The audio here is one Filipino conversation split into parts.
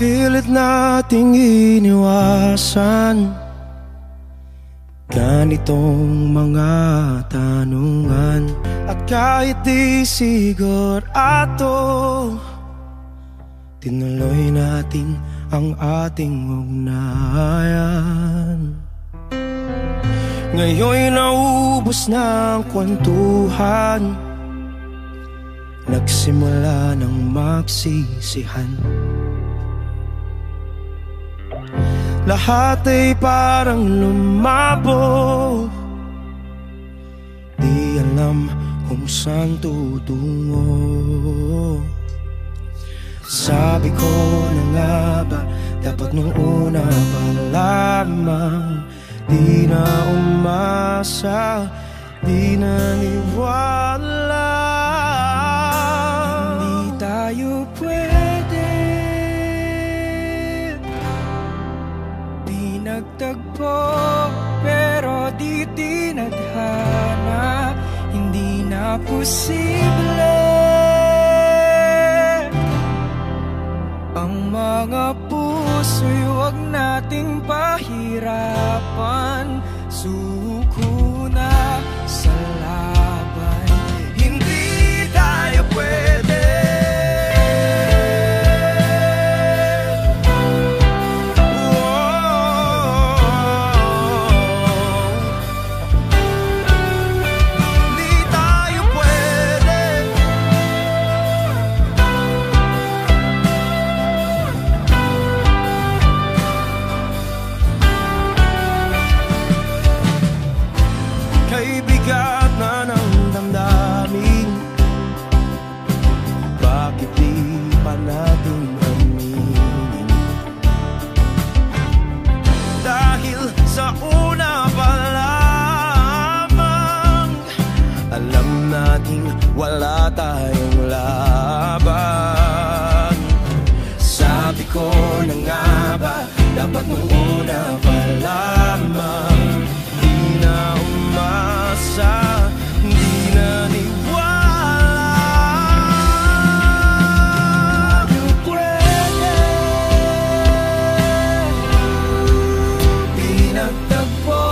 Pilit nating iniwasan ganitong mga tanungan. At kahit di sigurado, tinuloy natin ang ating ugnayan. Ngayon'y naubos na ang kwentuhan, nagsimula ng magsisihan. Lahat ay parang lumabo, di alam kung saan tutungo. Sabi ko na nga ba, dapat nung una pa lamang, di na umasa, di naniwala. Hindi tayo pwede nagtagpo, pero di tinadhana. Hindi na posible ang mga puso'y huwag nating pahirapan. Suko na sa laban, hindi tayo pwede. Wala tayong laban. Sabi ko na nga ba, dapat nung una pa lamang, di na umasa, di na niwala. Di pwede pinagtagpo,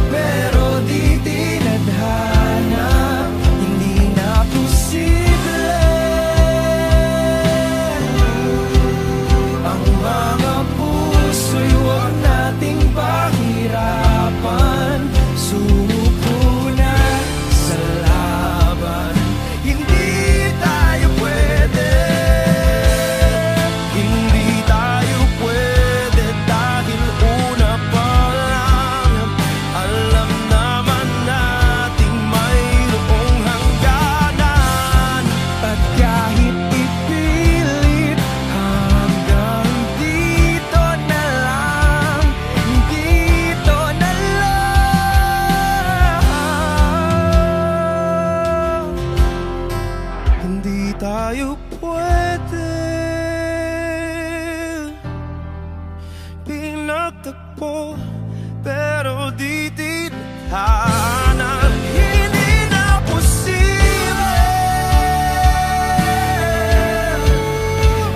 pero di tinadhana. Ang mga puso'y huwag nating pahirapan. Sumuko na sa laban, hindi tayo pwede. Hindi tayo pwede dahil una pa lang alam naman nating mayroong hangganan. At kahit ipilit hanggang dito na lang, dito na lang, hindi tayo pwede pinagtagpo, pero di tinadhana. Hindi na posible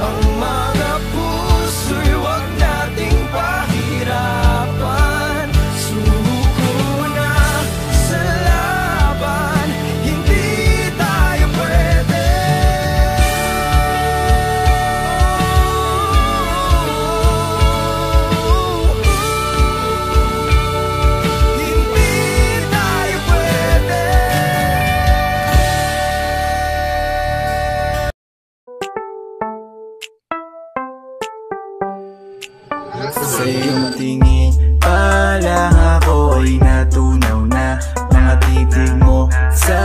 ang mga puso'y huwag nating pahirapan. Sumuko na sa laban, hindi tayo pwede. Hindi tayo pwede. Sa iyong tingin pa lang ako ay natunaw na. Mga titig mo sa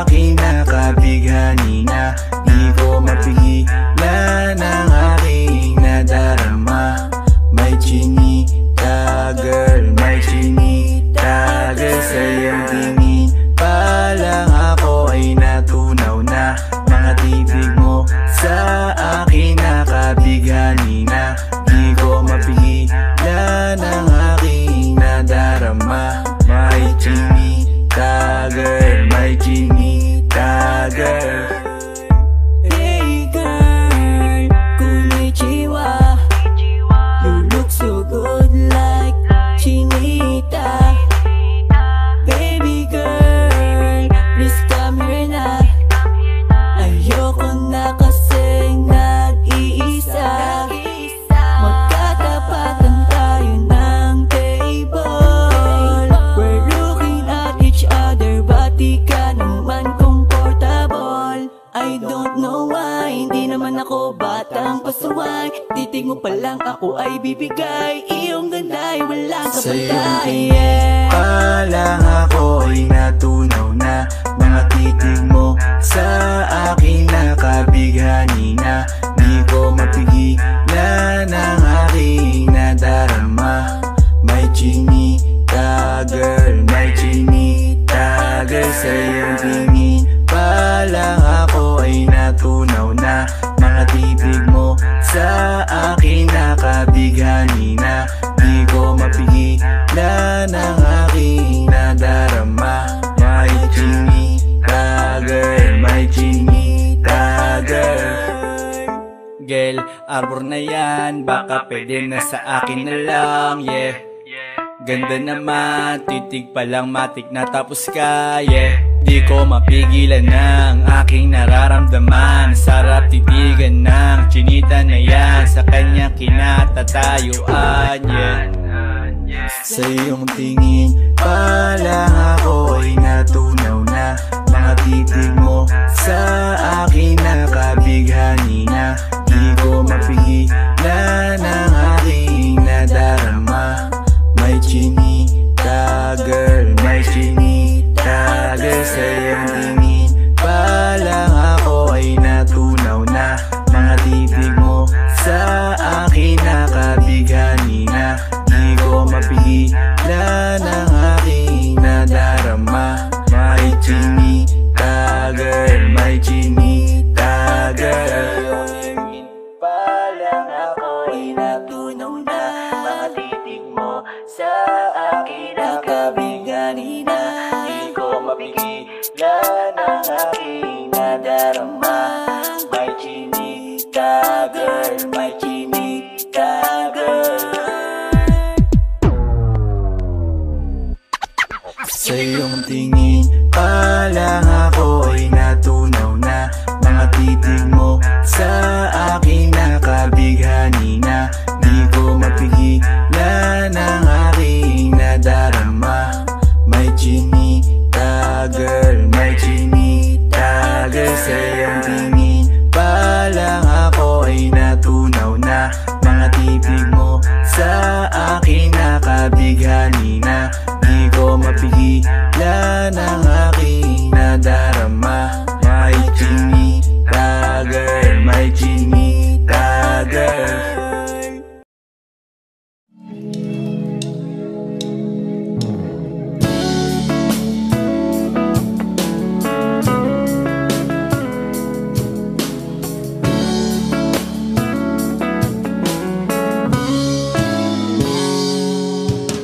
akin nakabighani na. Di ko mapigilan ang aking nadarama. May chinita girl, may chinita girl. Sa iyong tingin pa lang ako ay natunaw na. Mga titig mo sa akin nakabighani na. Di ko mapigilan ang aking nadarama. May chinita girl, may chinita. ako ay bibigay, iyong ganda'y walang kapatay. Sa iyong tingin pa lang ako ay natunaw na, mga titig mo sa akin nakabighani na. Di ko mapigilan ang aking nadarama. May chinita girl, may chinita girl. Sa iyong tingin pa lang ako ay natunaw na, mga titig mo sa akin nakabighani na. Di ko mapigilan ang aking nadarama. May chinita girl, may chinita girl. Girl, arbor na yan, baka pwede na sa akin na lang, yeah. Ganda naman, titig pa lang matik na tapos ka, yeah. Di ko mapigilan ng aking nararamdaman. Sarap titigan ng chinita na yan, sa kanya kinatatayuan, yeah. Sa iyong tingin pa lang ako ay natunaw na, mga titig mo sa akin nakabighani na. Di ko mapigilan ang aking nadarama. May chinita girl, may chinita girl. Sa iyong tingin pa lang ako ay natunaw na, mga titig mo sa akin nakabighani na. Di ko mapigilan ang aking nadarama. May chinita girl, may chinita girl. Pa lang ako ay natunaw na, mga titig mo sa akin nakabighani na. Di ko mapigilan ang aking nadarama. May chinita girl, may chinita girl. Sa iyong tingin pa lang ako ay natunaw na, mga titig mo sa akin nakabighani na. Di ko mapigilan ang aking nadarama. May chinita girl, may chinita girl. Sa iyong tingin pa lang ako ay natunaw na, mga titig mo sa akin nakabighani na. Di ko mapigilan ang aking nadarama. May chinita girl, may chinita girl.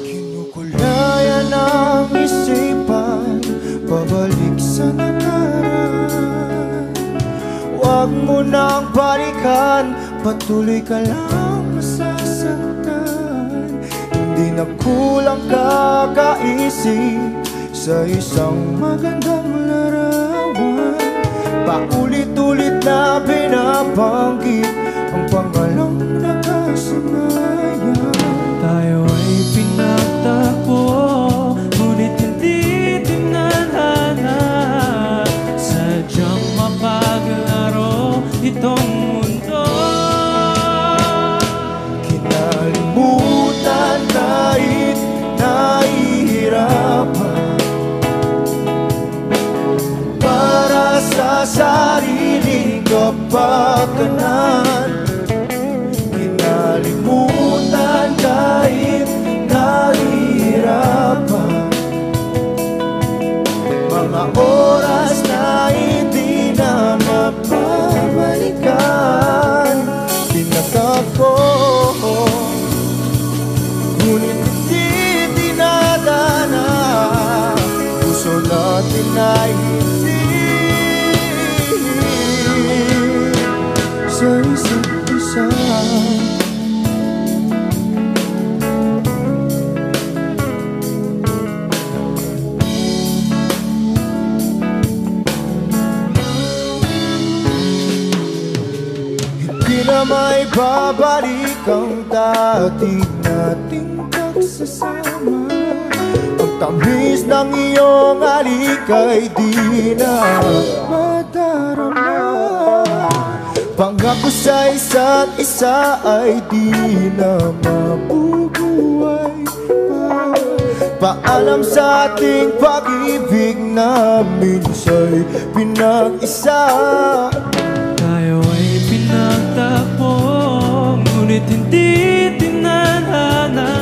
Kinukulayan ang isipan, pabalik sa nakaraan. Huwag mo nang balikan, patuloy ka lang masasaktan. Hindi na kulang kakaisip sa isang magandang larawan. Paulit-ulit na binabanggit ang pangalang nakasanayan. Tayo ay pinagtagpo, ngunit hindi tinadhana. Sadyang mapaglaro itong mundo. Kinalimutan kahit nahihirapan, para sa sariling kapakanan. Kinalimutan kahit nahihirapan, mga oras na hindi na mapabalikan. Tinatag ko, ngunit hindi tinadana. Puso natin ay hindi sa isa't isa. Hindi na may babalik ang dati nating pagsasama. Ang tamis ng iyong halik ay di na madarama. Pangako sa isa't isa ay di na mabubuhay pa. Paalam sa ating pag-ibig na minsa'y pinag-isa. Tayo ay pinagtagpo, ngunit hindi tinadhana.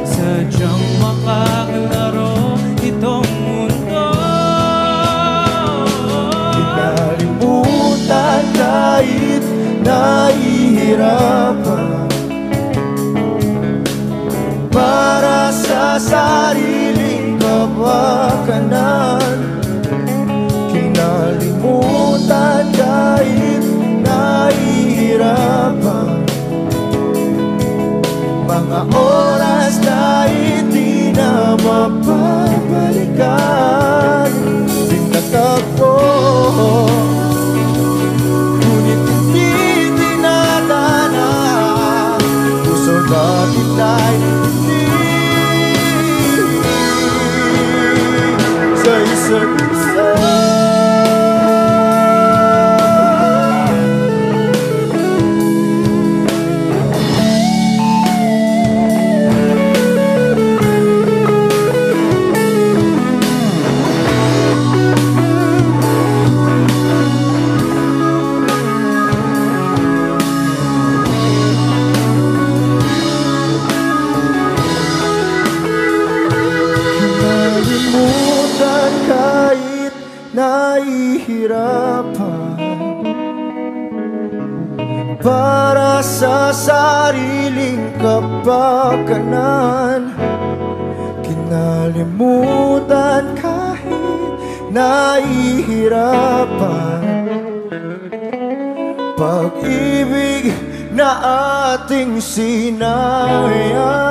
Sadyang makakalaro itong mundo. Pinalimutan kahit nahihirapan, para sa sariling kapakanan. Kinalimutan kahit nahihirapan, mga oras na hindi na mapabalikan. Pinagtagpo, ngunit hindi tinadhana. Puso natin ay hindi sa isa't isa. Kinalimutan kahit nahihirapan, para sa sariling kapakanan. Kinalimutan kahit nahihirapan, pag-ibig na ating sinayang.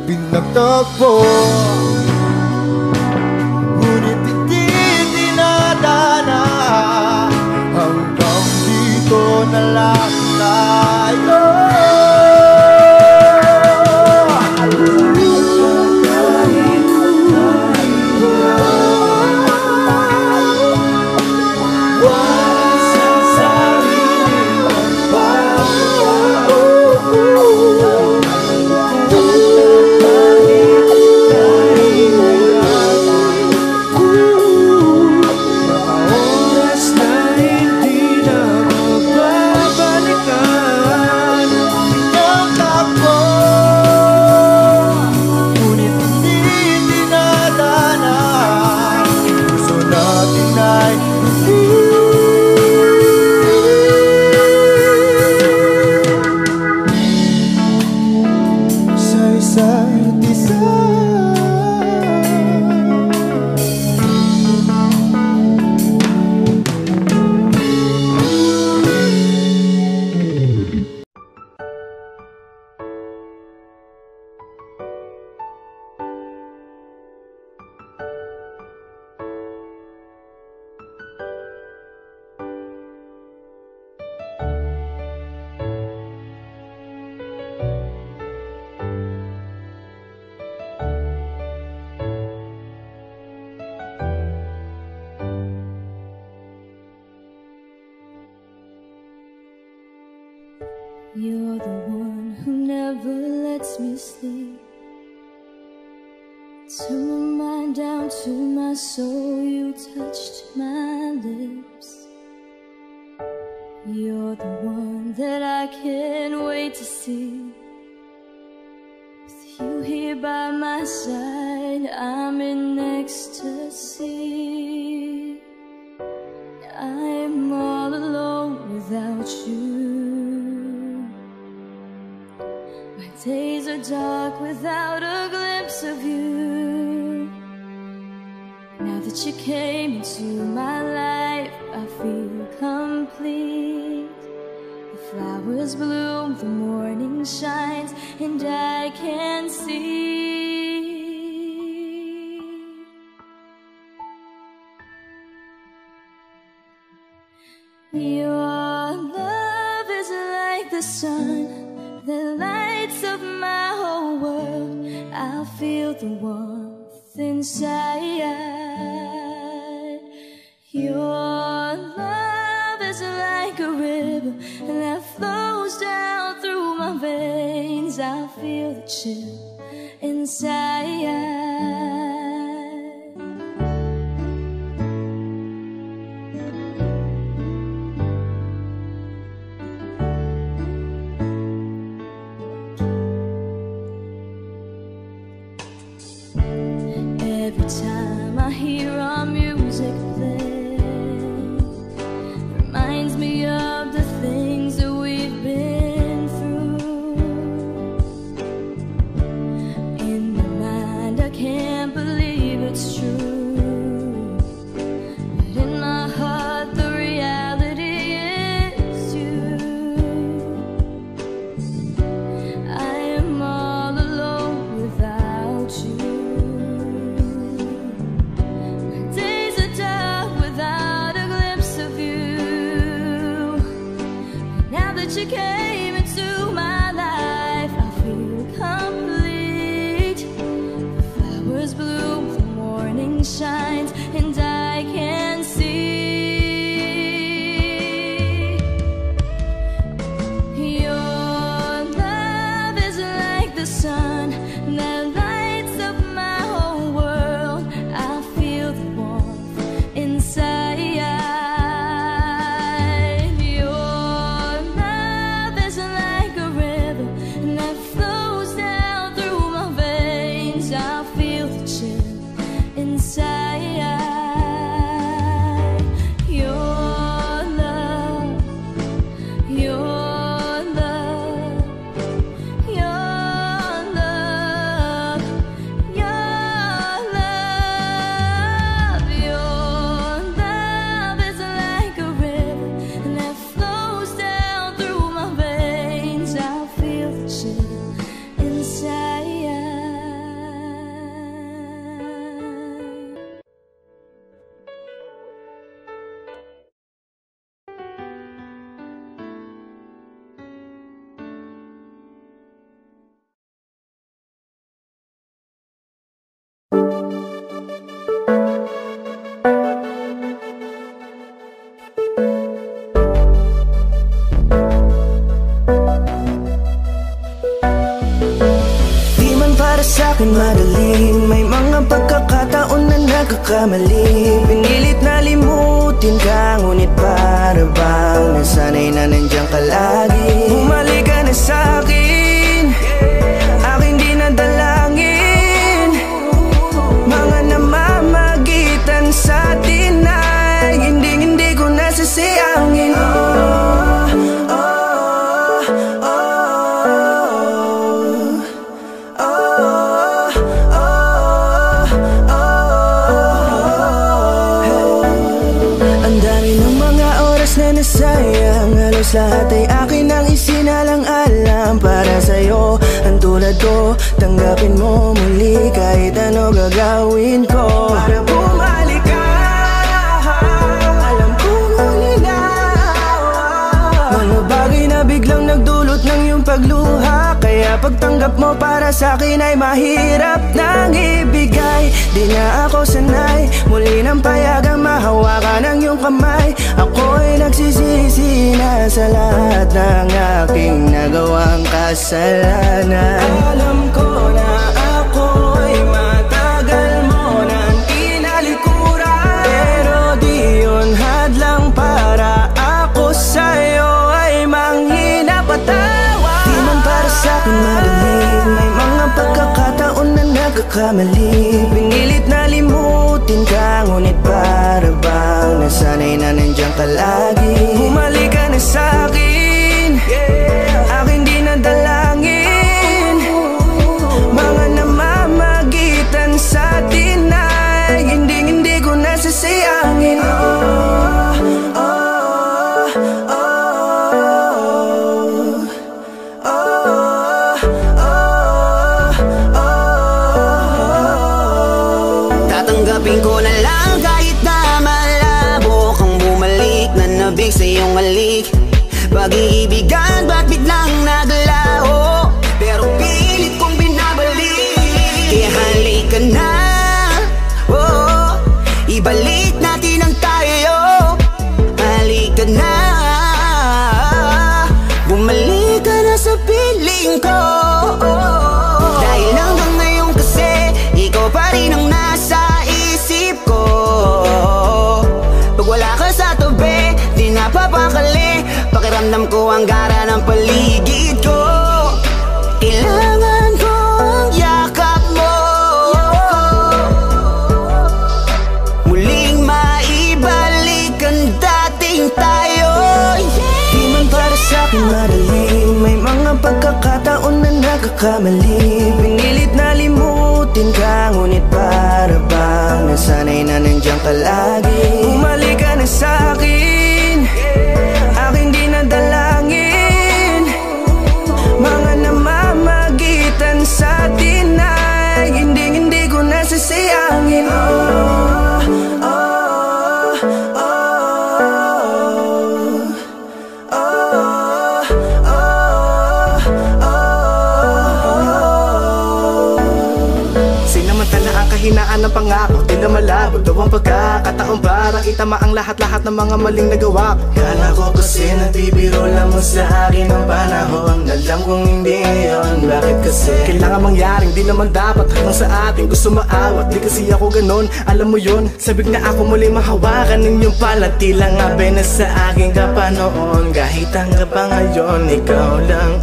Pinagtagpo, ngunit hindi tinadhana. Hanggang dito na lang tayo. You're the one who never lets me sleep. Turn my mind down to my soul, you touched my lips. You're the one that I can't wait to see. With you here by my side, I'm in ecstasy. I'm all alone without you. My days are dark without a glimpse of you. Now that you came into my life, I feel complete. The flowers bloom, the morning shines, and I can see. Your love is like the sun that lights up my whole world. I feel the warmth inside. Your love is like veins, I feel the chill inside. Every time I hear our music play, reminds me of the things that we've been through. In my mind I can't believe it's true, but in my heart the reality is you. I am all alone without you. You came into my life, I feel complete. The flowers bloom, the morning shines, and I can see. Your love is like the sun that lights up my whole world. I feel the warmth inside. Sa'kin madaling, may mga pagkakataon na nagkakamali. Pinilit na limutin ka, ngunit para bang nasanay na nandiyan ka lagi. Bumalik ka na sa'kin, aking di nadalangin. Mga namamagitan sa'tin ay hindi ko nasasayangin. Sayang, halos lahat ay akin ang isinalang-alam para sa'yo. Ang tulad ko, tanggapin mo muli kahit ano gagawin ko para bumalik ka. Alam kong ulinaw mga bagay na biglang nagdulot ng iyong pagluha, kaya pagtanggap mo para sa'kin ay mahirap nang ibigay. Di na ako sanay muli ng payagang mahawakan ang iyong kamay. Ako'y nagsisisi na sa lahat ng aking nagawang kasalanan. Alam ko na ako'y matagal mo nang tinalikuran, pero di yun hadlang para ako sa'yo ay manghina patawa. Di man para sa'kin madaling, may mga pagkakataon na nagkakamali. Pinilit na limutin ka, ngunit para bang nasanay na nandiyan ka lagi. Bumalik ka na sa'kin, aking di nadalangin. Mga namamagitan sa'tin ay hindi ko nasasayangin. Tatanggapin ko na lang kahit na malabo kang bumalik na nabig sa iyong halik. Pag-iibigan ba't biglang naglaho, pero pilit kong binabalik. Kaya halik ka na, oh, ibalik natin ang tayo. Halik ka na, bumalik ka na sa piling ko. Alam ko ang gara ng paligid ko. Kailangan ko ang yakap mo. Muling maibalik ang dating tayo. Di man para sa'kin madali, may mga pagkakataon na nagkakamali. Pinilit na limutin ka, ngunit para bang nasanay na nandiyan ka lagi. Bumalik ka na sa'kin, aking di nadalangin. Mga namamagitan sa atin ay hindi ko nasasayangin. Hinaan ng pangako, di na malabo daw ang pagkakataon para itama ang lahat-lahat ng mga maling nagawa. Kala ko kasi nagbibiro lang mo sa akin ang panahon. Alam kong hindi yun, bakit kasi kailangan mangyaring di naman dapat hanggang sa atin gusto maawat. Di kasi ako ganon, alam mo yun. Sabik na ako muli mahawakan ng iyong palat. Tila nga ba na sa akin ka pa noon. Kahit hanggang pa ngayon, ikaw lang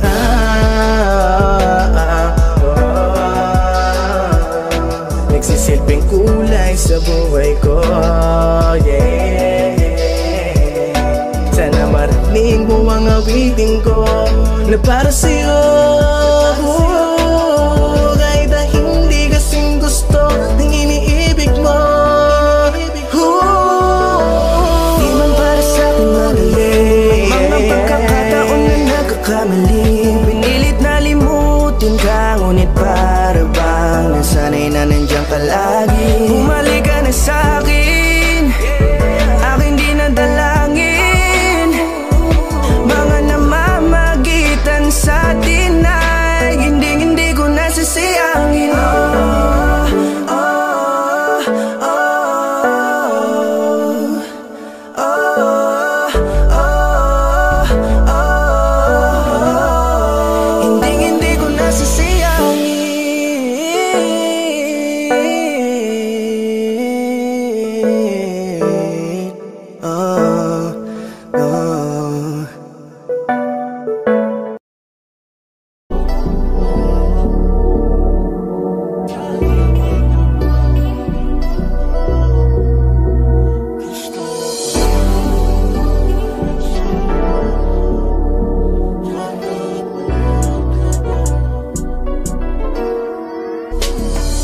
nagsisilbing kulay sa buhay ko, yeah. Sana marinig mo ang awitin ko na para sa'yo, kahit na hindi kasing gusto ng iniibig mo. Di man para sa'kin madali, mga pagkakataon na nagkakamali. Pinilit na limutin ka, ngunit para bang nasanay na nandiyan ka lagi. Bumalik ka na sa'kin, aking di nadalangin. Mga namamagitan sa atin ay hindi ko nasasayangin. Hindi ko nasasayangin.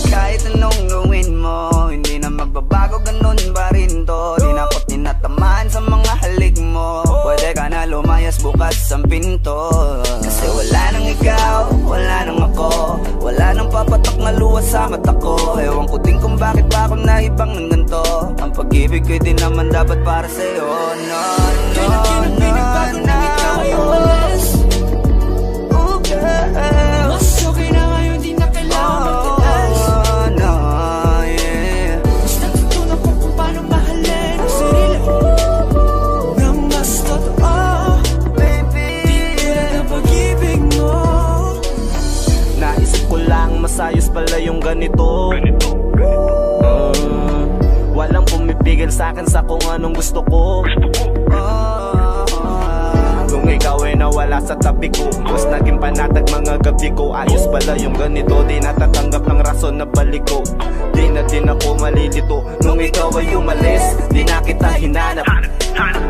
Kahit anong gawin mo, hindi na magbabago, ganun pa rin to. Di na ako't tinatamaan sa mga halik mo. Pwede ka na lumayas, bukas ang pinto. Kasi wala nang ikaw, wala nang ako, wala nang papatok na luha sa mata ko. Ewan ko din kung bakit pa ako naibang ng ganito. Ang pag-ibig ko'y di naman dapat para sa'yo. No, no, no, no. Oh, girl. Mas okay na ngayon, di na kailangan magtaas. No, yeah. Mas natutunan ko kung paano mahalin ang sarili nang mas totoo. Baby, Di tulad ng pag-ibig mo. Naisip ko lang masayos pala yung ganito. Walang pumipigil sa'kin sa kung anong gusto ko. Kung ikaw ay nawala sa tabi ko, mas naging panatag mga gabi ko. Ayos pala yung ganito, di natatanggap ng rason na balik ko. Di na din ako malilito nung ikaw ay umalis. Di na kita hinanap,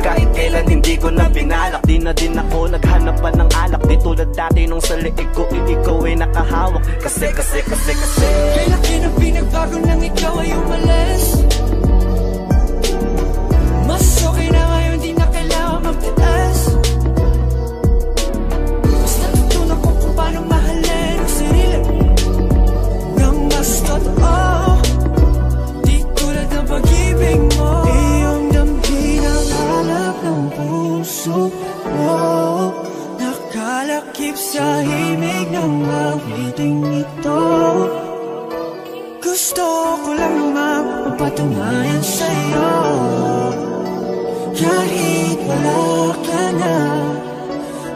kahit kailan hindi ko na binalak. Di na din ako naghanap pa ng alak. Di tulad dati nung sa liig ko, ikaw ay nakahawak. Kasi Kay laki ng pinagbago nang ikaw ay umalis. Mas okay na ngayon, di na kailangan magtaas. Mas natutunan ko kung paano mahalin ang sarili nang mas totoo. Di tulad ng pag-ibig mo. Iyong damhin ang hanap ng puso mo. Nakalakip sa himig ng awiting ito. Gusto ko lang naman mapatunayan sa'yo. Kahit wala ka na,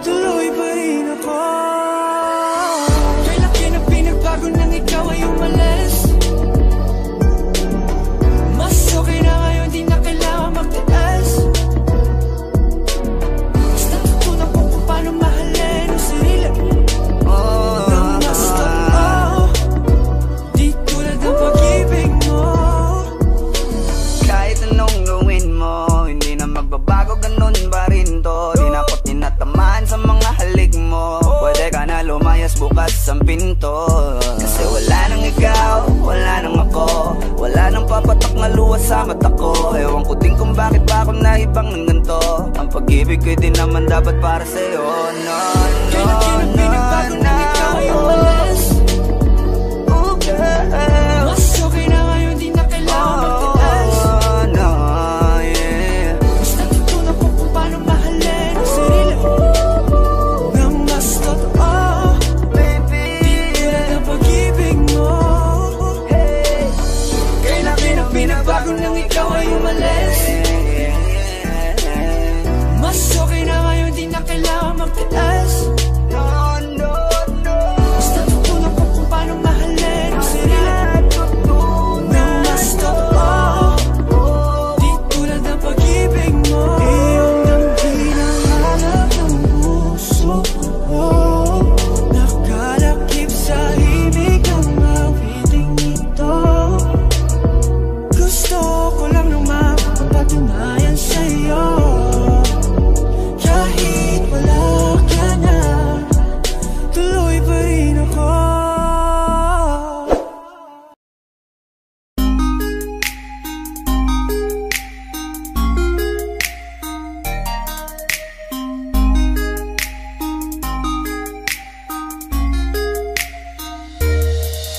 tuloy pa rin ako. Kay laki ng pinagbago nang ikaw ay umalis. Mas okay na ngayon, di na kailangan magtaas. Mas natutunan ko bukas ang pinto. Kasi wala nang ikaw, wala nang ako, wala nang papatak na luha sa mata ko. Ewan ko din kung bakit ba ako naibang ng ganito. Ang pag-ibig ko'y di naman dapat para sa'yo. No, kailan pinagbago nang ikaw ay umalis. Mas okay na ngayon, di na kailangan magtiis. Mas natutunan ko kung paano mahalin ang sarili nang mas totoo. Di tulad ng pag-ibig mo. Kailan pinagbago nang ikaw ay umalis. Mas okay na ngayon, di na kailangan magtiis. Mas natutunan ko kung paano mahalin ang sarili nang mas totoo. Di tulad ng pag-ibig mo. Iyong damdamin ang hanap ng puso ko. Nakalakip sa himig ang awiting ito. Gusto ko lang nang mapapatunayan sa'yo. Kahit wala ka na, tuloy pa rin ako.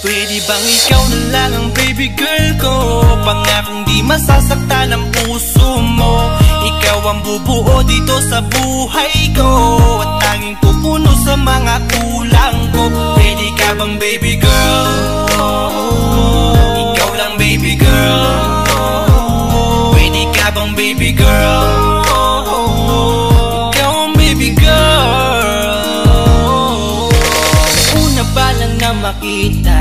Pwede bang ikaw na lang ang baby girl ko? Pangakong di masasaktan ang puso mo. Ikaw ang bubuo dito sa buhay ko, at tanging pupuno sa mga kulang ko. Pwede ka bang baby girl? Ikaw lang baby girl. Pwede ka bang baby girl? Ikaw ang baby girl. Una pa lang na makita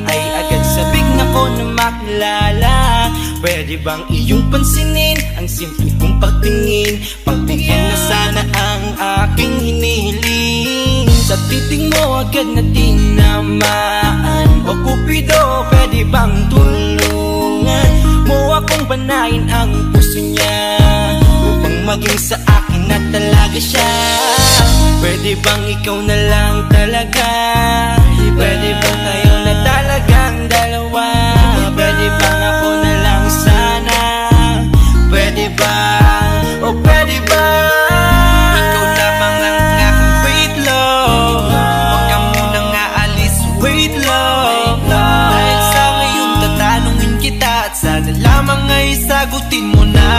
ay agad sabik na ko na makilala. Pwede bang iyong pansinin ang simple kong pagtingin? Pagbigyan na sana ang aking hinihiling. Sa titing mo agad na tinamaan. O Cupido, pwede bang tulungan mo akong panayin ang puso niya, upang maging sa akin na talaga siya? Pwede bang ikaw na lang talaga? Pwede bang tayo na talagang dalawa? Pwede bang ako na lang sana? Pwede ba? O pwede ba? Ikaw lamang ang aking wait love. Huwag ka munang aalis, wait love. Dahil sa ngayon tatanungin kita, at sana lamang ay sagutin mo na.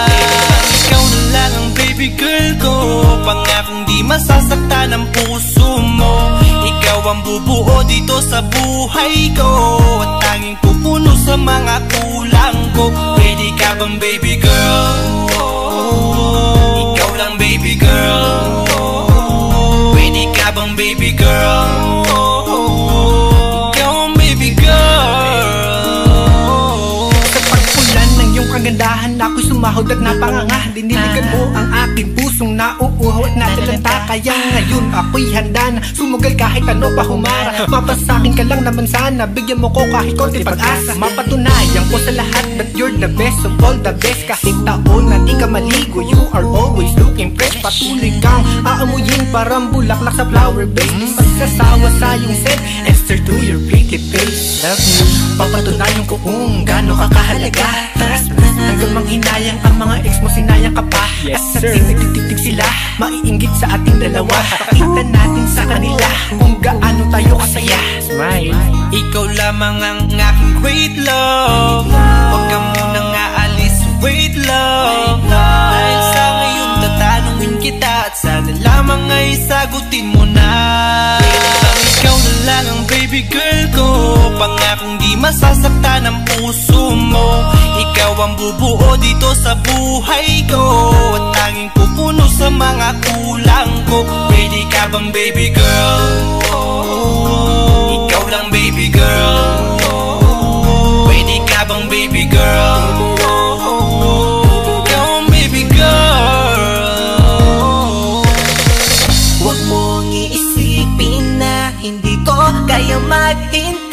Pwede bang ikaw na lang ang baby girl ko? Pangakong di masasaktan ang puso mo. Ikaw ang bubuo dito sa buhay ko, at tanging pupuno sa mga kulang ko. Pwede ka bang baby girl? Ikaw lang baby girl. Pwede ka bang baby girl? Ikaw ang baby girl. Sa pagpulan ng iyong kagandahan, ako'y sumahod at napanganga. Diniligan mo ang aking pusong nauuhaw at natalanta. Kaya ngayon ako'y handa na sumugal kahit ano pa humara. Mapasakin ka lang naman sana, bigyan mo ko kahit konti pag-asa. Mapatunayan ko sa lahat that you're the best of all the best. Kahit taon na di ka maligo, you are always looking fresh. Patuloy kang aamuyin parang bulaklak sa flower base. Di magsasawa sa iyong scent, Esther to your pretty face. Love you, papatunayan ko kung gaano ka kahalaga. Hanggang manghinayang ang mga ex mo, sinayang ka pa. Yes, at sa tigtig sila, maiinggit sa ating dalawa. Pakita natin sa kanila kung gaano tayo kasaya. Smile. Ikaw lamang ang aking great love. Huwag ka munang aalis, wait love. Dahil sa ngayon tatanungin kita, at sana lamang ay sagutin mo na. Pwede bang ikaw na lang ang baby girl ko? Pangakong di masasaktan ang puso mo. Ikaw ang bubuo dito sa buhay ko, at tanging pupuno sa mga kulang ko. Pwede ka bang baby girl? Ikaw lang baby girl. Pwede ka bang baby girl? Ikaw ang baby girl. Huwag mong iisipin na hindi ko kaya maghintay.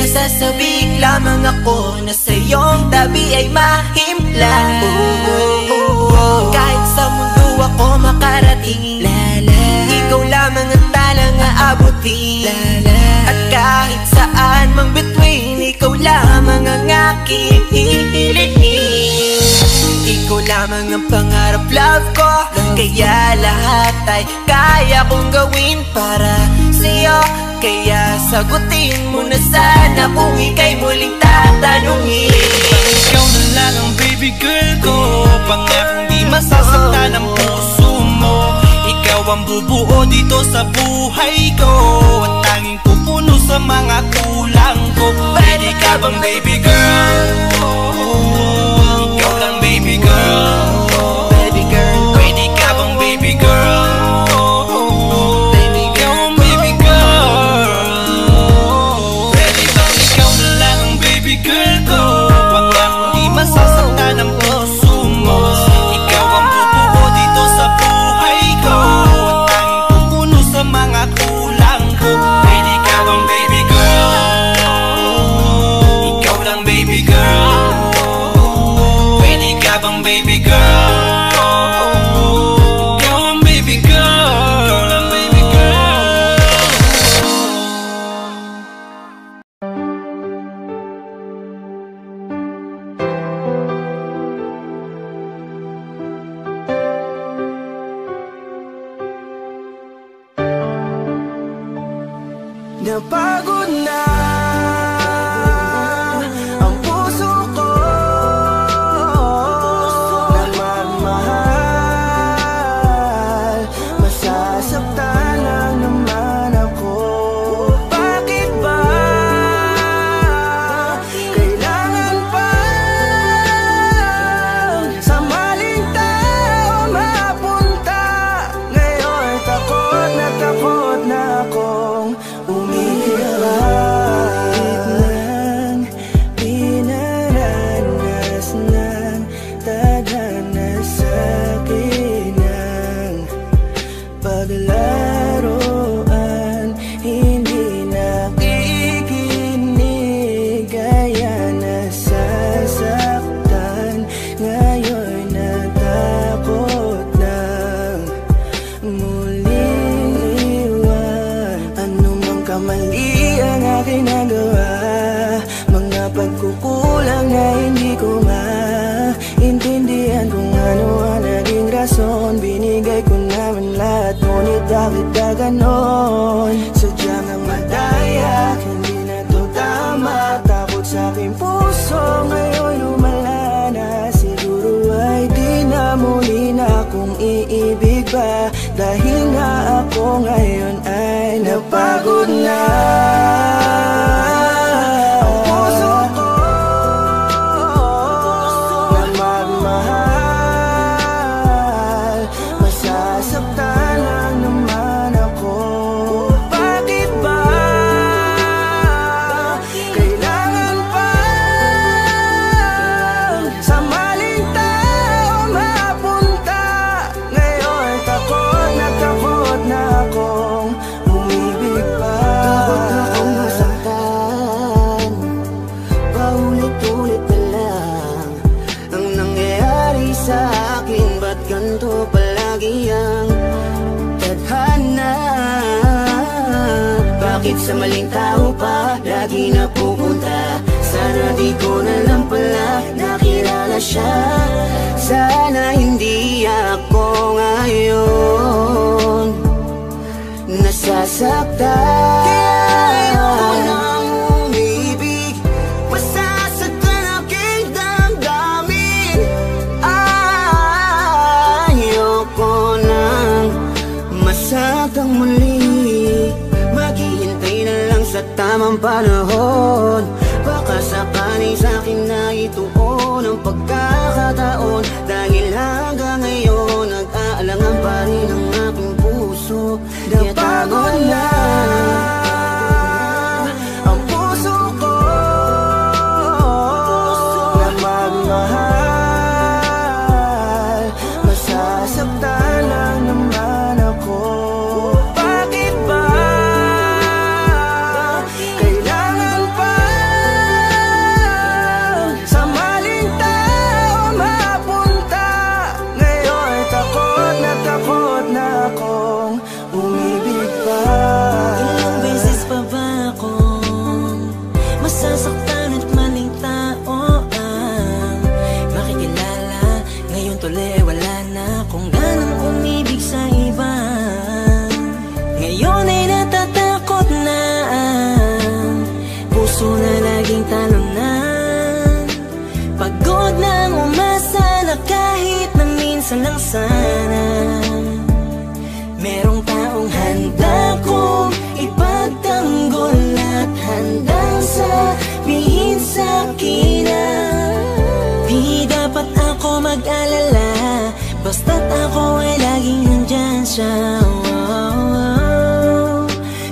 Nasasabik lamang ako na sa iyong tabi ay mahimpla. Kahit sa mundo ako makarating, ikaw lang lamang ang pangarap, love ko. Kaya lahat ay kaya kong gawin para sa'yo. Kaya sagutin mo na sana kung ika'y muling tatanungin. Ikaw na lang ang baby girl ko, pangakong di masasaktan ang puso mo. Ikaw ang bubuo dito sa buhay ko, at tanging pupuno sa mga kulang ko. Pwede ka bang baby girl? Ikaw lang baby girl. Baby girl, pwede ka bang baby girl? Baby girl, baby girl. Pwede bang ikaw na lang ang baby girl ko, pangakong di masasaktan ang puso mo. Ikaw ang bubuo dito sa buhay ko, at tanging pupuno sa mga kulang ko. Pwede ka bang baby girl? Ikaw lang baby girl. Pwede ka bang baby girl? Ikaw ang baby girl. Baby girl. Napagod na ang puso ko na magmahal. Masasaktan lang naman ako. Bakit ba kailangan pa sa maling tao mapunta? Ngayon takot na akong umiyak ng pinaranas ng tadhana sa akin ng paglaruan. Hindi nakikinig, kaya nasasaktan. Ngayon natakot ng muling iwan. Ano mang kamali ang aking nagawa, mga pagkukulang na hindi ko maintindihan kung ano ang naging rason. Binigay ko naman lahat, ngunit bakit ka ganon? Sadyang ang madaya, hindi na to tama. Takot sa aking puso, ngayon lumala na. Siguro ay di na muli na akong iibig pa, dahil nga ako ngayon ay napagod na. Ang puso ko na magmahal, masasaktan lang naman ako. Bakit ba kailangan pa sa maling tao mapunta? Ngayon takot na akong umibig pa. Takot na akong masaktan, paulit-ulit na lang ang nangyayari sa akin. Ba't ganito palagi ang tadhana? Bakit sa maling tao pa lagi napupunta? Sana di ko na lang pala nakilala siya. Sana hindi ako ngayon nasasaktan. Kaya ayoko nang umibig, masasaktan aking damdamin. Ayoko nang masaktan muli, maghihintay na lang sa tamang panahon. Baka sakaling sa'kin na ituon ang pagkakataon, dahil hanggang ngayon nag-aalangan pa rin ang aking puso. Napagod na ang puso ko na magmahal, masasaktan lang naman ako. Bakit ba kailangan pa sa maling tao mapunta? Ngayon takot na akong umibig pa. Ngayon ay natatakot na ang puso na laging talon na. Pagod nang umasa na kahit na minsan lang sana merong taong handa kong ipagtanggol at handang sabihin sa'kin na di dapat ako mag-alala, basta't ako ay laging nandyan siya.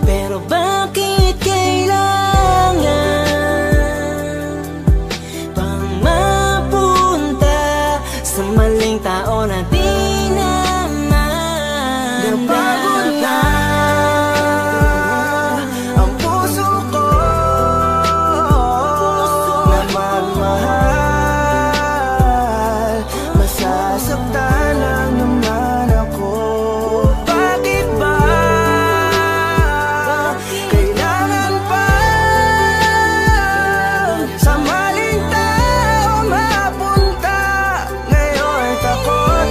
Pero bakit kailangan pang mapunta sa maling tao na di naman? Napagod na ang puso ko na magmahal, masasaktan lang naman ako. Bakit ba kailangan pa sa maling tao mapunta? Ngayon takot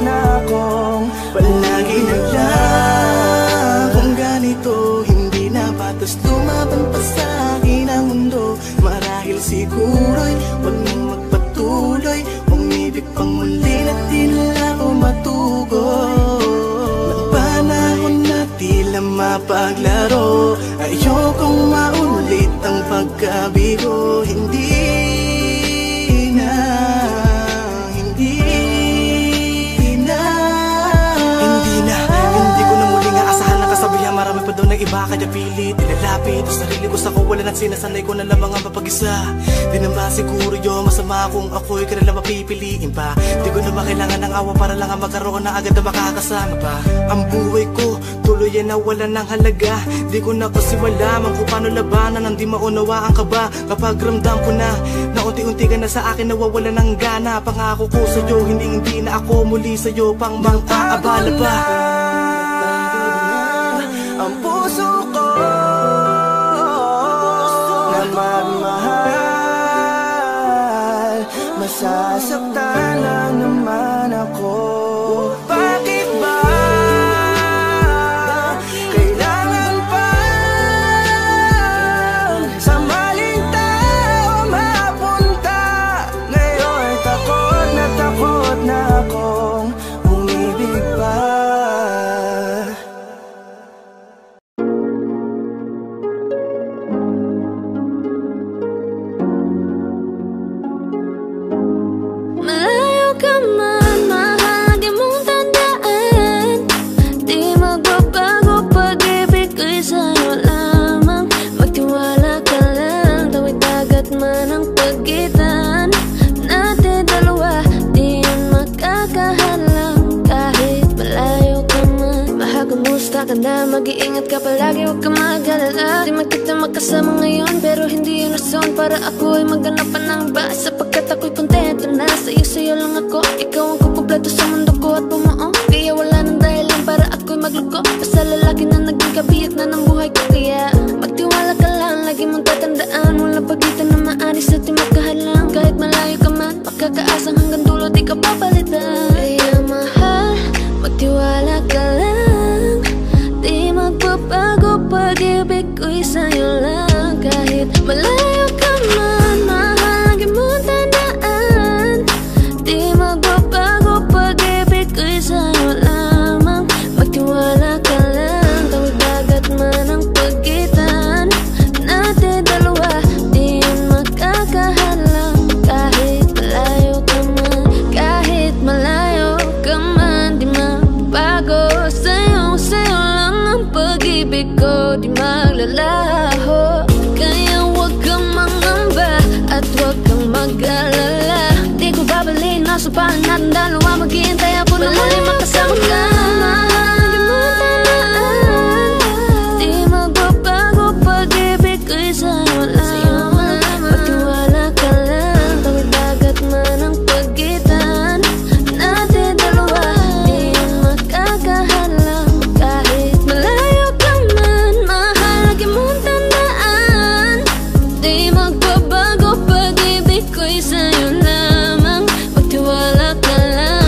na akong palagi na lang. Kung ganito hindi na patas, lumaban pa sa akin ang mundo. Marahil siguro'y huwag nang magpatuloy, umibig pang muli na di na ako matugon. Ng panahon na tila mapaglaro, ayokong maulit ang pagkabigo. Hindi na Hindi ko na muling aasahan na kasabihan. Marami pa daw ng iba kaya pilit nilalapit ang sarili ko sa kawalan at sinasanay ko na lamang ang mapag-isa. Di naman siguro yun masama kung ako'y kanila mapipiliin pa. Di ko naman kailangan ng awa para lang magkaroon na agad na makakasama pa. Ang buhay ko tuloy ay nawalan ng halaga. Di ko na kasi malaman kung paano labanan ang di maunawaan ka ba. Kapag ramdam ko na unti-unti ka na sa akin nawawala ng gana. Pangako ko sa'yo hindi na ako muli sa'yo pang mang-aabala pa. Ang puso ko na magmahal, masasaktan lang naman ako. Bakit ba kailangan pa sa maling tao mapunta? Ngayon takot na akong umibig pa. Malayo ka man, mahagi mong tandaan, di magbabago pag-ibig ko'y sa'yo lamang. Magtiwala ka lang, tawid dagat man ang pagitan natin dalawa, di yun makakahalang. Kahit malayo ka man, mahakamusta ka na, mag-iingat ka palagi, huwag ka mag-alala. Di magkita magkasama ngayon, pero hindi yun rason para ako ay maganapan ng iba. Sapagkat ako'y kontento na sa'yo lang ako. Ikaw ang kukumpleto sa mundo ko at bumuo. Kaya wala nang dahilan para ako'y magluko. Basta lalaki na naging kabiyak na ng buhay ko. Kaya magtiwala ka lang, lagi mong tatandaan, walang pagitan na maaris at di makahalang. Kahit malayo ka man, makakaasang hanggang dulo di ka papalitan. Kaya mahal, magtiwala ka lang, di magbabago pag-ibig ko'y sa'yo lang. Kahit malayo ka man, mahagi mong tandaan, di magbabago pag-ibig ko'y sa'yo lamang. Magtiwala ka lang, tawid dagat man ang pagitan natin dalawa, di yun makakahalang. Kahit malayo ka man, kahit malayo ka man, di magbago sa'yo lang ang pag-ibig ko, di maglalaho. Kaya huwag kang mangamba at huwag kang mag-alala. Di ko babalik, nasa pahan natin dalawa, maghihintay ako na muli makasama ka. Mahagi mo tandaan, di magbabago pag-ibig ko'y sa'yo lamang. Magtiwala ka lang, tawid dagat man ang pagitan natin dalawa, di yun makakahalang. Kahit malayo ka man, mahagi mong tandaan, di magbabago pag-ibig ko'y sa'yo lamang. Magtiwala ka lang,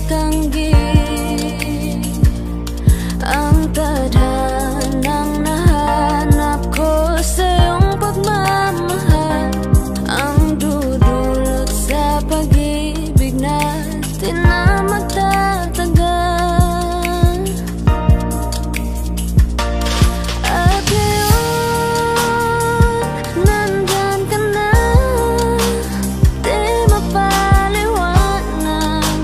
tanggip ang tadhanang nahanap ko sa iyong pagmamahal, ang dudulot sa pag-ibig natin na magtatagal. At ngayon, nandyan ka na, di mapaliwanag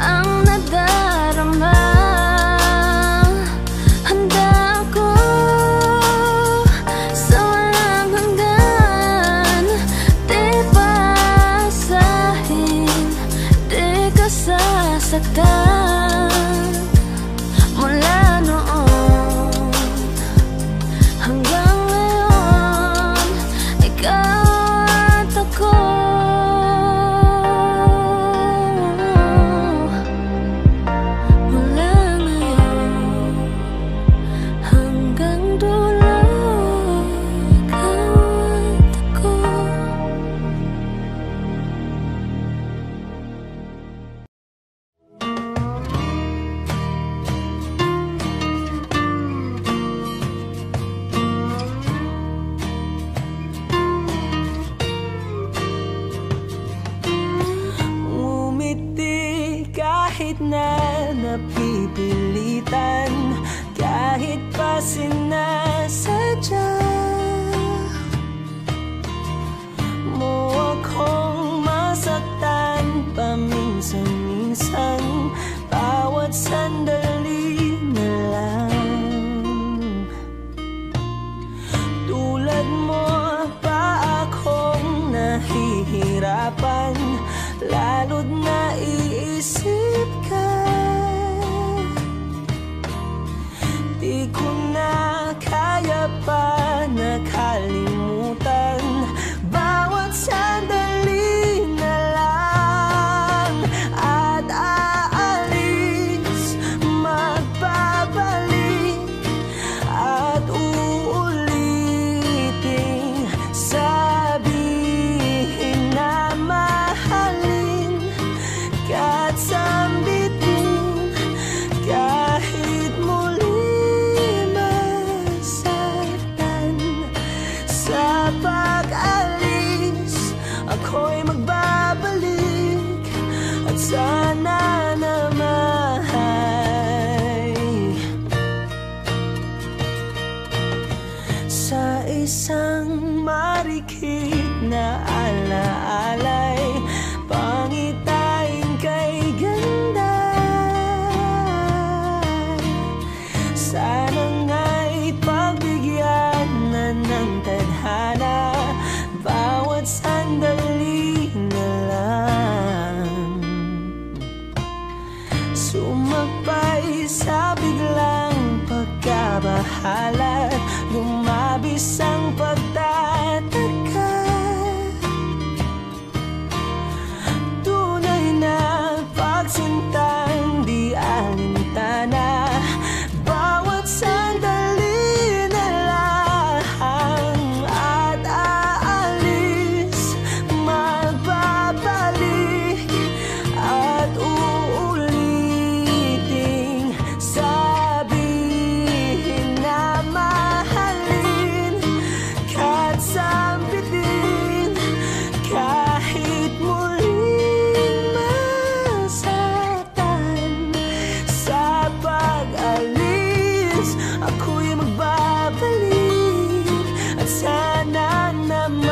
ang nadarama. Handa ako sa walang hanggan, di pasahin, di ka sasaktan. Mula noon hanggang ngayon, ikaw at ako. Mula ngayon hanggang dulo, ikaw at ako. Umiti kahit na napipilitan, kahit pa sinasadya mo akong masaktan paminsan-minsan, bawat sandali na lang. Tulad mo pa akong nahihirapan, lalo't naiisip ka. Di ko na kaya pa nakalimutan, bawat sandali na lang. At aalis, magbabalik, at uulitin, sabihin na mahalin ka't sambitin, kahit muli masaktan. Sa pag-alis, ako'y magbabalik, at sana naman sa isang marikit na alaalay, pangitain kay ganda. Sana nga'y pagbigyan na ng tadhana, bawat sandali na lang. Sumakbay sa biglang pagkabahala, lumabis ang pagtataka. Tunay na pagsintang di alintana, bawat sandali na lang. At aalis, magbabalik, at uulitin, sabihin na mahalin ka't sambitin, kahit muling masaktan. Sa pag-alis, ako'y magbabalik, at sana naman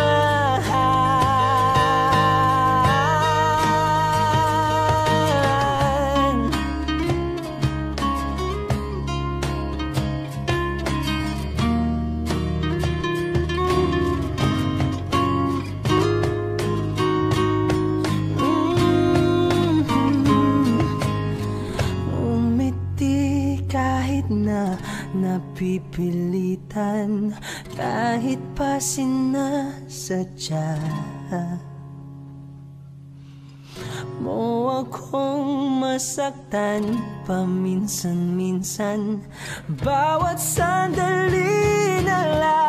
umiti kahit na napipilitan, kahit pa sinasadya mo akong masaktan paminsan-minsan, bawat sandali na lang.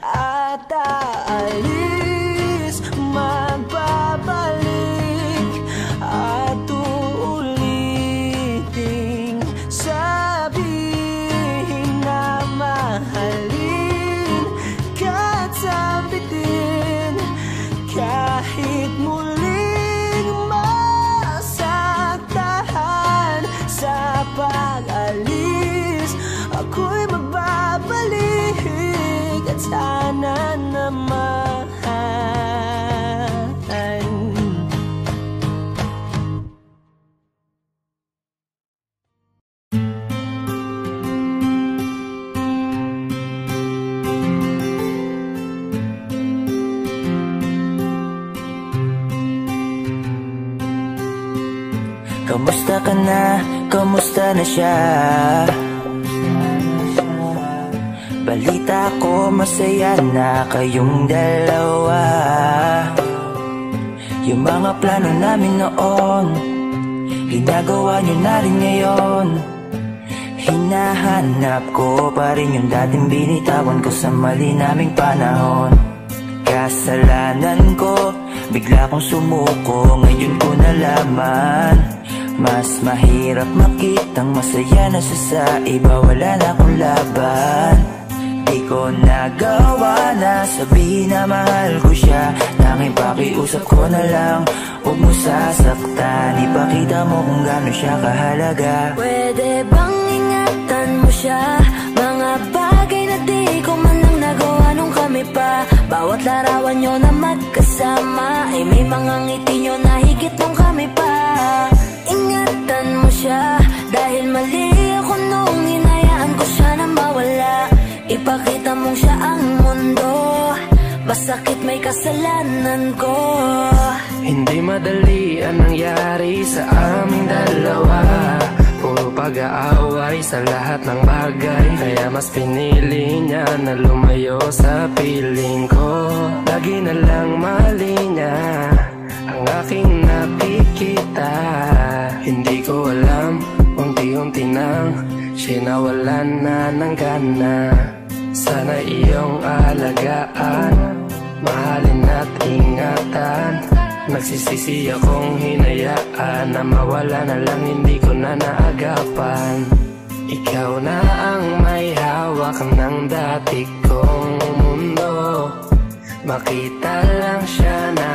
At aalis, magbabalik, Kamusta ka na? Kamusta na siya? Balita ko masaya na kayong dalawa. Yung mga plano namin noon, ginagawa nyo na rin ngayon. Hinahanap ko pa rin yung dating binitawan ko sa mali naming panahon. Kasalanan ko, bigla kong sumuko, ngayon ko nalaman. Mas mahirap makitang masaya na siya sa iba, wala na akong laban. Di ko nagawa na sabihin na mahal ko siya. Tanging pakiusap ko na lang, huwag mo sasaktan. Ipakita mo kung gaano siya kahalaga. Pwede bang ingatan mo siya? Mga bagay na di ko man lang nagawa nung kami pa. Bawat larawan nyo na magkasama ay may mga ngiti nyo na higit nung kami pa. Ingatan mo siya dahil mali ako nung hinayaan ko siya na mawala. Ipakita mong siya ang mundo, masakit may kasalanan ko. Hindi madali ang nangyari sa aming dalawa. Puro pag-aaway sa lahat ng bagay, kaya mas pinili niya na lumayo sa piling ko. Lagi na lang mali niya ang aking nakikita. Hindi ko alam, unti-unti nang sinawalan na ng gana. Sana iyong alagaan, mahalin at ingatan. Nagsisisi akong hinayaan na mawala na lang, hindi ko na naagapan. Ikaw na ang may hawak ng dati kong mundo. Makita lang siya na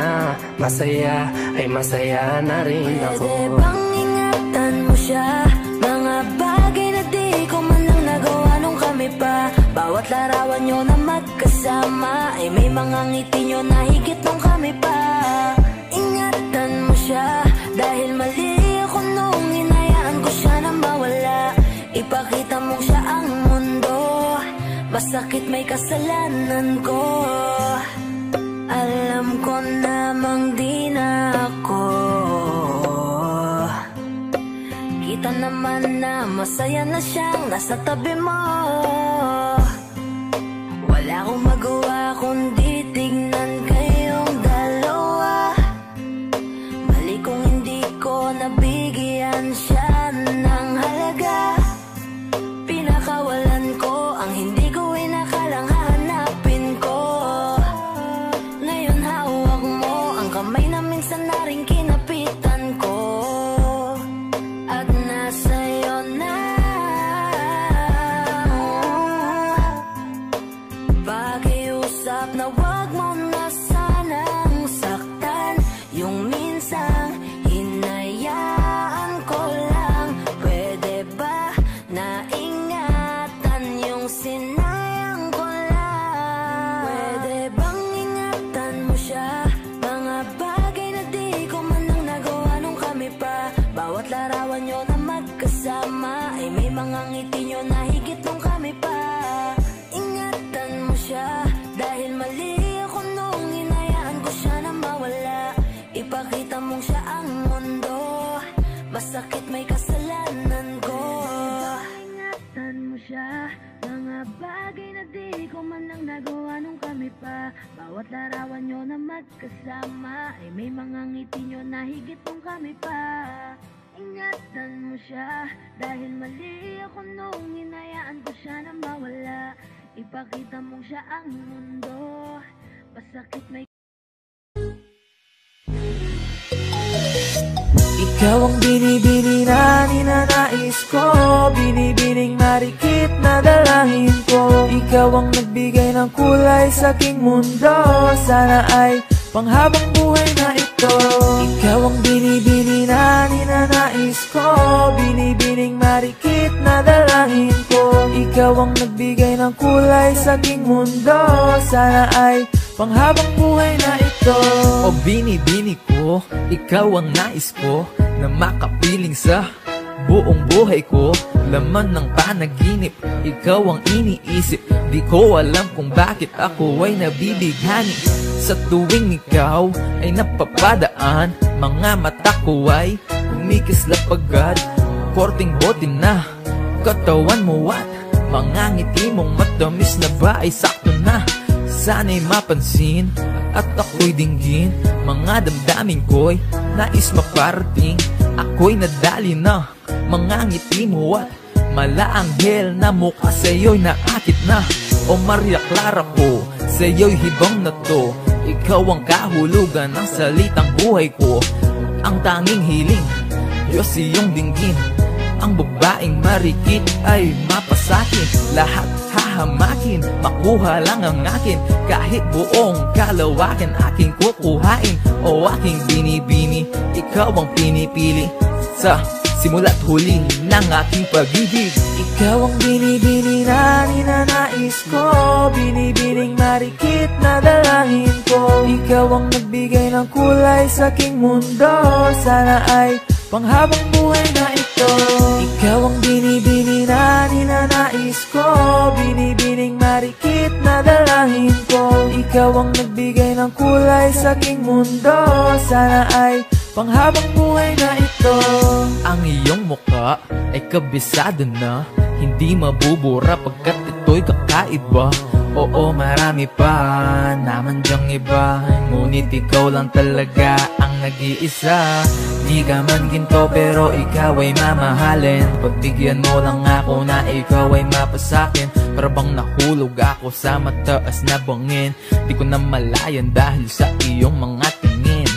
masaya, ay masaya na rin ako. Pwede bang ingatan mo siya? Mga bagay na di ko man lang nagawa nung kami pa. Bawat larawan nyo na magkasama ay may mga ngiti nyo na higit nung kami pa. Ingatan mo siya dahil mali ako nung hinayaan ko siya na mawala. Ipakita mong siya ang mundo, masakit may kasalanan ko. Alam ko namang di na ako. Kita naman na masaya na siyang nasa tabi mo. Wala akong magawa kundi tignan kayong dalawa. Mali kung hindi ko nabigyan siya ng halaga. Pinakawalan ko ang hindi ko inakalang hahanapin ko. Ngayon hawak mo ang kamay na minsan na rin kinapitan ko. At nasa'yo na pakiusap na wag mo na sanang saktan. Yung minsang hinayaan ko lang. Pwede ba na ingatan yung sinayang ko lang? Pwede bang ingatan mo siya? Mga bagay na di ko man lang nagawa nung kami pa. Bawat larawan nyo na magkasama ay may mga ngiti nyo na higit nung kami pa. Ingatan mo siya dahil mali ako nung hinayaan ko siya na mawala. Ipakita mong siya ang mundo, masakit may kasalanan ko. Ingatan mo siya, mga bagay na di ko man lang nagawa nung kami pa. Bawat larawan nyo na magkasama ay may mga ngiti nyo na higit nung kami pa. Ingatan mo siya dahil mali ako nung hinayaan ko siya na mawala. Ipakita mong siya ang mundo, masakit may. Ikaw ang binibini na ninanais ko, binibining marikit na dalangin ko. Ikaw ang nagbigay ng kulay sa aking mundo, sana ay panghabang buhay na ito. Ikaw ang binibini na ninanais ko, binibining marikit na dalangin ko. Ikaw ang nagbigay ng kulay sa aking mundo, sana ay panghabang buhay na ito. O binibini ko, ikaw ang nais ko, na makapiling sa buong buhay ko. Laman ng panaginip, ikaw ang iniisip. Di ko alam kung bakit ako ay nabibighani. Sa tuwing ikaw ay napapadaan, mga mata ko ay kumikislap agad. Korting bote na katawan mo at mga ngiti mong matamis na ba ay sakto na. Sana'y mapansin at ako'y dinggin mga damdamin ko'y nais maparating. Ako'y nadali na mga ngiti mo at malaanghel na mukha sa'yo'y naakit na. O Maria Clara ko, sa'yo'y hibang na to. Ikaw ang kahulugan ng salitang buhay ko. Ang tanging hiling, Diyos iyong dinggin. Ang babaeng marikit ay mapasakin. Lahat hahamakin, makuha lang ang akin. Kahit buong kalawakan aking kukuhain. O aking binibini, ikaw ang pinipili. Sa simula't huli ng aking pag-ibig. Ikaw ang binibini na ninanais ko, binibining marikit na dalangin ko. Ikaw ang nagbigay ng kulay sa aking mundo. Sana ay panghabang buhay na ito. Ikaw ang binibini na ninanais ko, binibining marikit na dalangin ko. Ikaw ang nagbigay ng kulay sa aking mundo. Sana ay panghabang buhay na ito. Ang iyong mukha ay kabisado na, hindi mabubura pagkat ito'y kakaiba. Oo, marami pa naman dyang iba, ngunit ikaw lang talaga ang nag-iisa. Di ka man ginto pero ikaw ay mamahalin. Pagbigyan mo lang ako na ikaw ay mapasakin. Para bang nahulog ako sa mataas na bangin. Di ko na malayan dahil sa iyong mga tingin.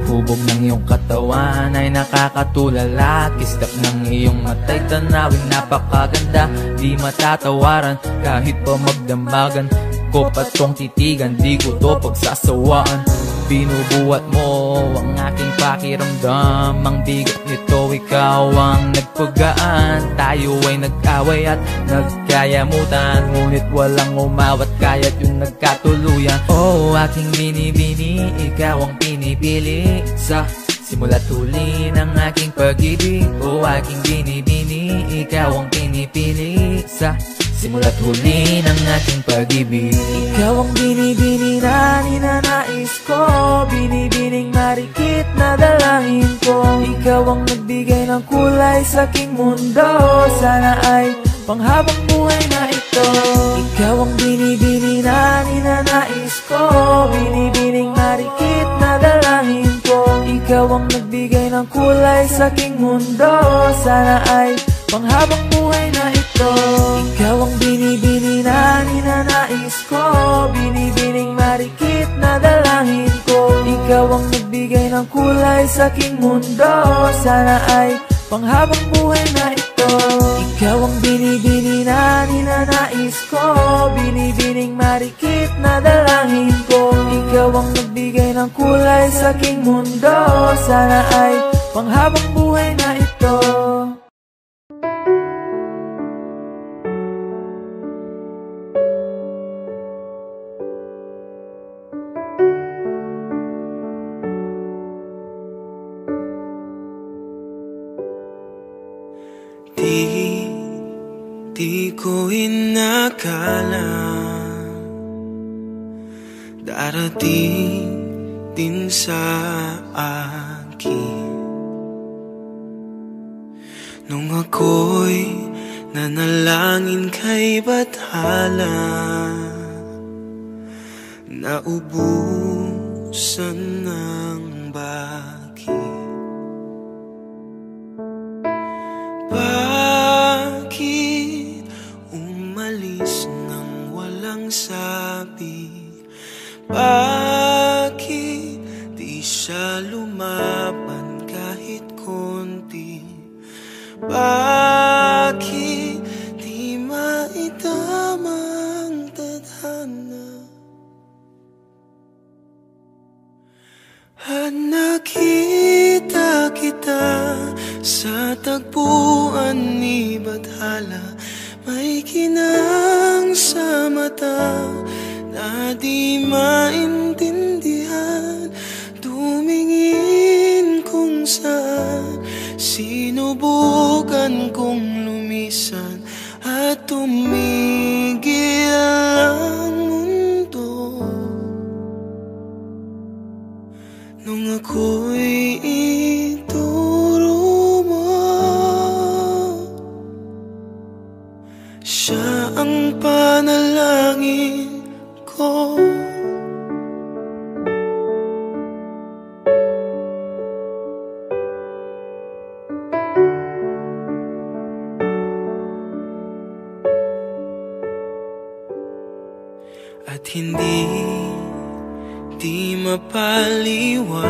Hubog ng iyong katawan ay nakakatulala. Kislap ng iyong matay tanawin napakaganda. Di matatawaran kahit pa magdamagan ko pa tong titigan, di ko to pagsasawaan. Binubuhat mo ang aking pakiramdam. Ang bigat nito ikaw ang nagpagaan. Tayo ay nag-away at nagkayamutan, ngunit walang umawat kaya't yung nagkatuluyan. Oh, aking binibini, ikaw ang pinipili sa simula't huli ng aking pag-ibig. Oh, aking binibini, ikaw ang pinipili sa simula't huli ng aking pag-ibig. Ikaw ang binibini na ninanais ko, binibining marikit na dalangin ko. Ikaw ang nagbigay ng kulay sa aking mundo. Sana ay panghabang buhay na ito. Ikaw ang binibini na ninanais ko, binibining marikit na dalangin ko. Ikaw ang nagbigay ng kulay sa aking mundo. Sana ay panghabang buhay na ito. Ikaw ang binibini na ninanais ko, binibining marikit na dalangin ko. Ikaw ang nagbigay ng kulay sa aking mundo. Sana ay panghabang buhay na ito. Ikaw ang binibini na ninanais ko, binibining marikit na dalangin ko. Ikaw ang nagbigay ng kulay sa aking mundo. Sana ay panghabang buhay na ito. Di ko inakala darating din sa akin nung ako'y nanalangin kay Bathala. Naubusan ng bakit. Bakit umalis nang walang sabi? Bakit di siya lumaban kahit konti? Bakit di maitamang tadhana? At nakita kita sa tagpuan ni Bathala. May kinang sa mata na di maintindihan. Tumingin kung saan, sinubukan kong lumisan at tumigil ang mundo. Nung ako'y ituro hindi di mapaliwanag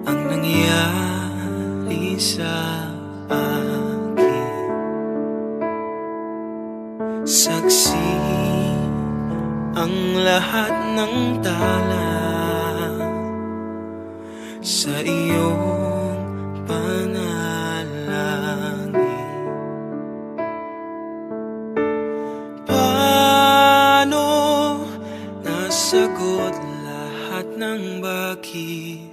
ang nangyari sa akin. Saksi ang lahat ng tala sa iyong panalangin. Paano nasagot lahat ng bakit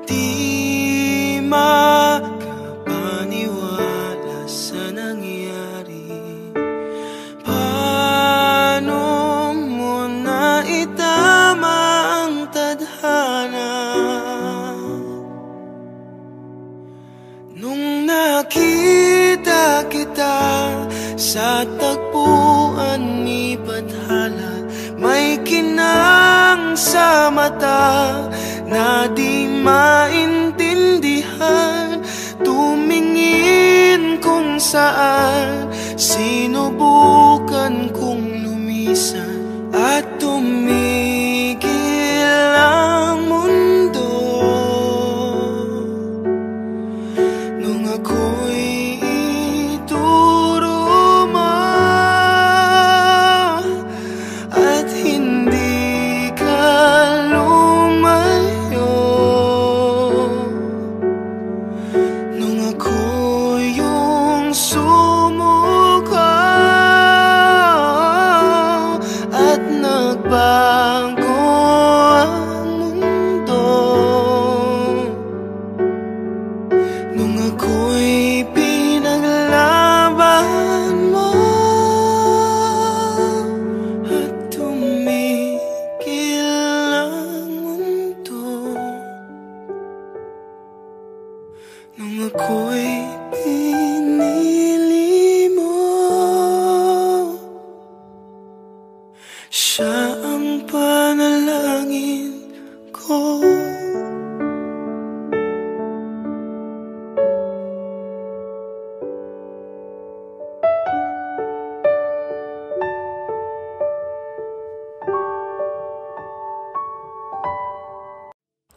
di makapaniwala sa nangyari? Paano mo na itama ang tadhana nung nakita kita sa tagpuan ni Bathala? May kinang sa mata na di maintindihan, tumingin kung saan, sinubukan kong lumisan at tumigil ang mundo nung ako'y ituro mo at hindi ka lumayo. Nung ako yung sumuko at nagbago ang mundo, nung ako'y pinaglaban mo at tumigil ang mundo, nung ako'y pinili mo. Siya ang panalangin ko.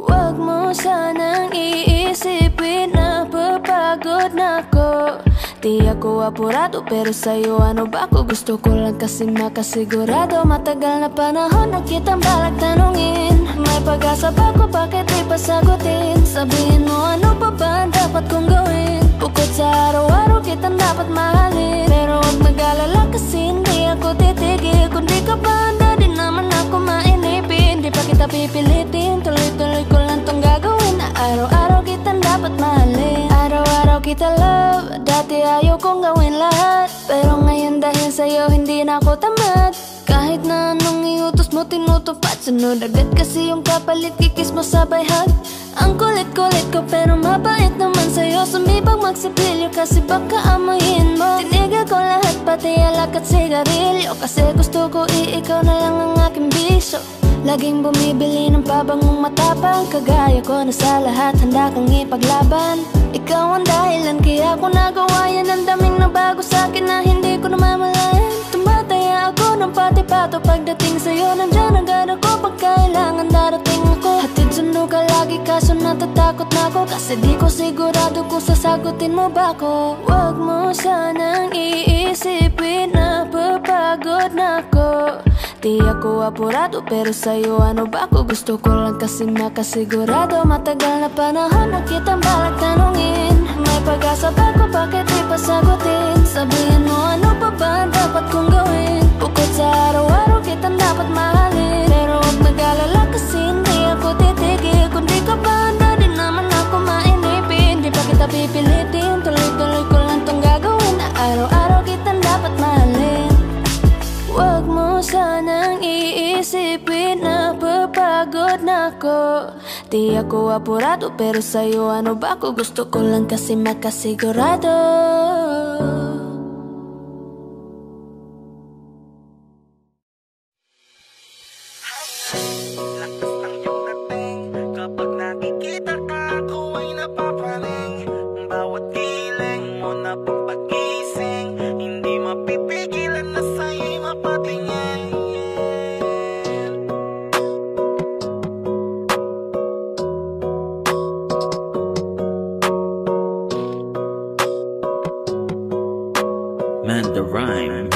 Huwag mo sanang iisipin na papagod na ako. Di ako apurado pero sa'yo ano ba ako? Gusto ko lang kasi makasigurado. Matagal na panahon na kitang balak tanungin, may pag-asa ba ko, bakit di pa sagutin? Sabihin mo ano pa ba ang dapat kong gawin? Bukod sa araw-araw kitang dapat mahalin, pero huwag mag-alala kasi hindi ako titigil. Kung di ka ba handa di naman ako mainipin. Di pa kita pipilitin, tuloy-tuloy ko lang tong gagawin. Na araw-araw kitang dapat mahalin, araw-araw kita love. Dati ayaw kong gawin lahat, pero ngayon dahil sa'yo hindi na ako tamad. Kahit na anong iutos mo tinutupad, sunod agad kasi yung kapalit, kikis mo sabay hug. Ang kulit-kulit ko pero mabait naman sa'yo, sumibag magsipilyo kasi baka amoyin mo. Tinigil ko lahat pati alak at sigarilyo, kasi gusto ko ikaw na lang ang aking bisyo. Laging bumibili ng pabangong matapang, kagaya ko na sa lahat handa kang ipaglaban. Ikaw ang dahilan kaya ko nagawa yan, ang daming nabago sa'kin na hindi ko namamalayan. Tumataya ako ng pati-pato pagdating sa'yo, nandyan agad ako pag kailangan darating ako. Hatid sundo ka lagi kaso natatakot na ako, kasi di ko sigurado kung sasagutin mo ba ako. Huwag mo sanang iisipin na papagod na ako. Di ako apurado pero sa'yo ano ba ako? Gusto ko lang kasi makasigurado. Matagal na panahon na kitang balak tanungin, may pag-asa ba ko, bakit di pa sagutin? Sabihin mo ano pa ba ang dapat kong gawin? Bukod sa araw-araw kitang dapat mahalin, pero huwag mag-alala kasi hindi ako titigil. Kung di ka ba handa di naman ako mainipin. Di pa kita pipilitin, tuloy-tuloy ko lang tong gagawin. Na araw-araw kitang dapat mahalin. Huwag mo sanang iisipin na papagod na ako. Di ako apurado pero sa'yo ano ba ako? Gusto ko lang kasi makasigurado. Lakas ng iyong dating, kapag nakikita ka ako ay napapaling. Bawat giling mo na pagpagising, hindi mapipigilan na sa'yo'y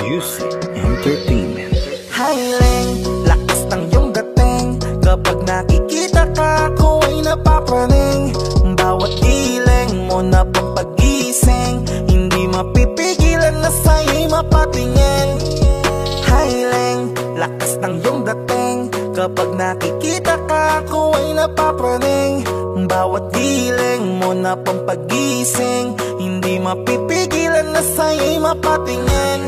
Music Entertainment. Highling, lakas ng iyong dating. Kapag nakikita ka, ako ay napapraning. Bawat giling mo na pampagising, hindi mapipigilan na sa'yo'y mapatingin. Highling, lakas ng iyong dating. Kapag nakikita ka, ako ay napapraning. Bawat giling mo na pampagising, hindi mapipigilan na sa'yo'y mapatingin.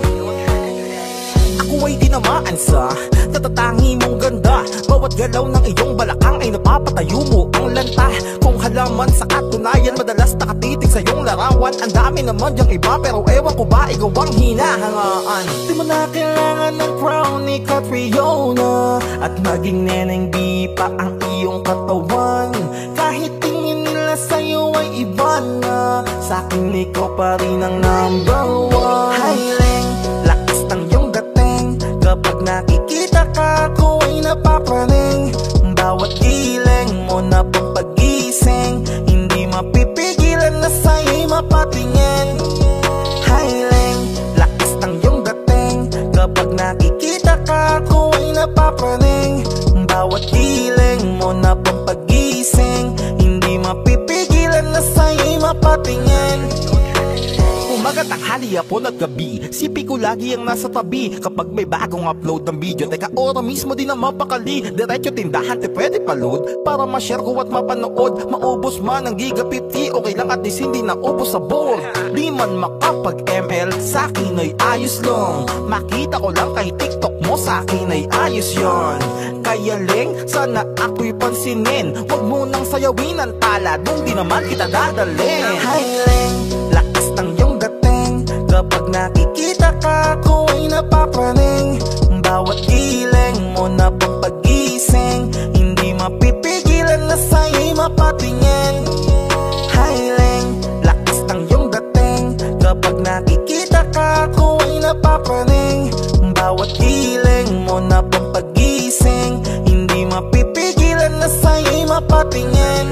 Ako ay tinamaan sa natatangi mong ganda. Bawat galaw ng iyong balakang ay napapatayo mo ang lanta. Kung halaman sa katunayan, madalas nakatitig sa iyong larawan. Ang dami naman yung iba, pero ewan ko ba ikaw ang hinahangaan. Di mo na kailangan ng crown ni Catriona, at maging neneng di pa ang iyong katawan. Kahit tingin nila sa'yo ay iba na, sa'kin ikaw pa rin ang number one. Highling, lakas ng iyong dating. Kapag nakikita ka, ako ay napapraning. Bawat giling mo na pampagising, hindi mapipigilan na sa'yo'y mapatingin. Highling, lakas ng iyong dating. Kapag nakikita ka, ako ay napapraning. Bawat giling mo na pampagising, hindi mapipigilan na sa'yo'y mapatingin. Umaga, tanghali, hapon at gabi, sipi ko lagi ang nasa tabi. Kapag may bagong upload ng video, teka ora mismo din na mapakali. Diretso tindahan, te pwede pa-load para ma-share ko at mapanood. Maubos man ang giga 50, okay lang at least hindi na ubos sa board. Di man makapag-ML, sa'kin ay ayos lang. Makita ko lang kay TikTok mo, sa'kin ay ayos yon. Kaya Ling, sana ako'y pansinin. Huwag mo nang sayawin ang tala, dun di naman kita dadalhin. Hi Ling, lakas ng iyong dating. Kapag nakikita ka, ako ay napapraning. Bawat giling mo na pampagising, hindi mapipigilan na sa'yo'y mapatingin. Highling, lakas ng iyong dating. Kapag nakikita ka, ako ay napapraning. Bawat giling mo na pampagising, hindi mapipigilan na sa'yo'y mapatingin.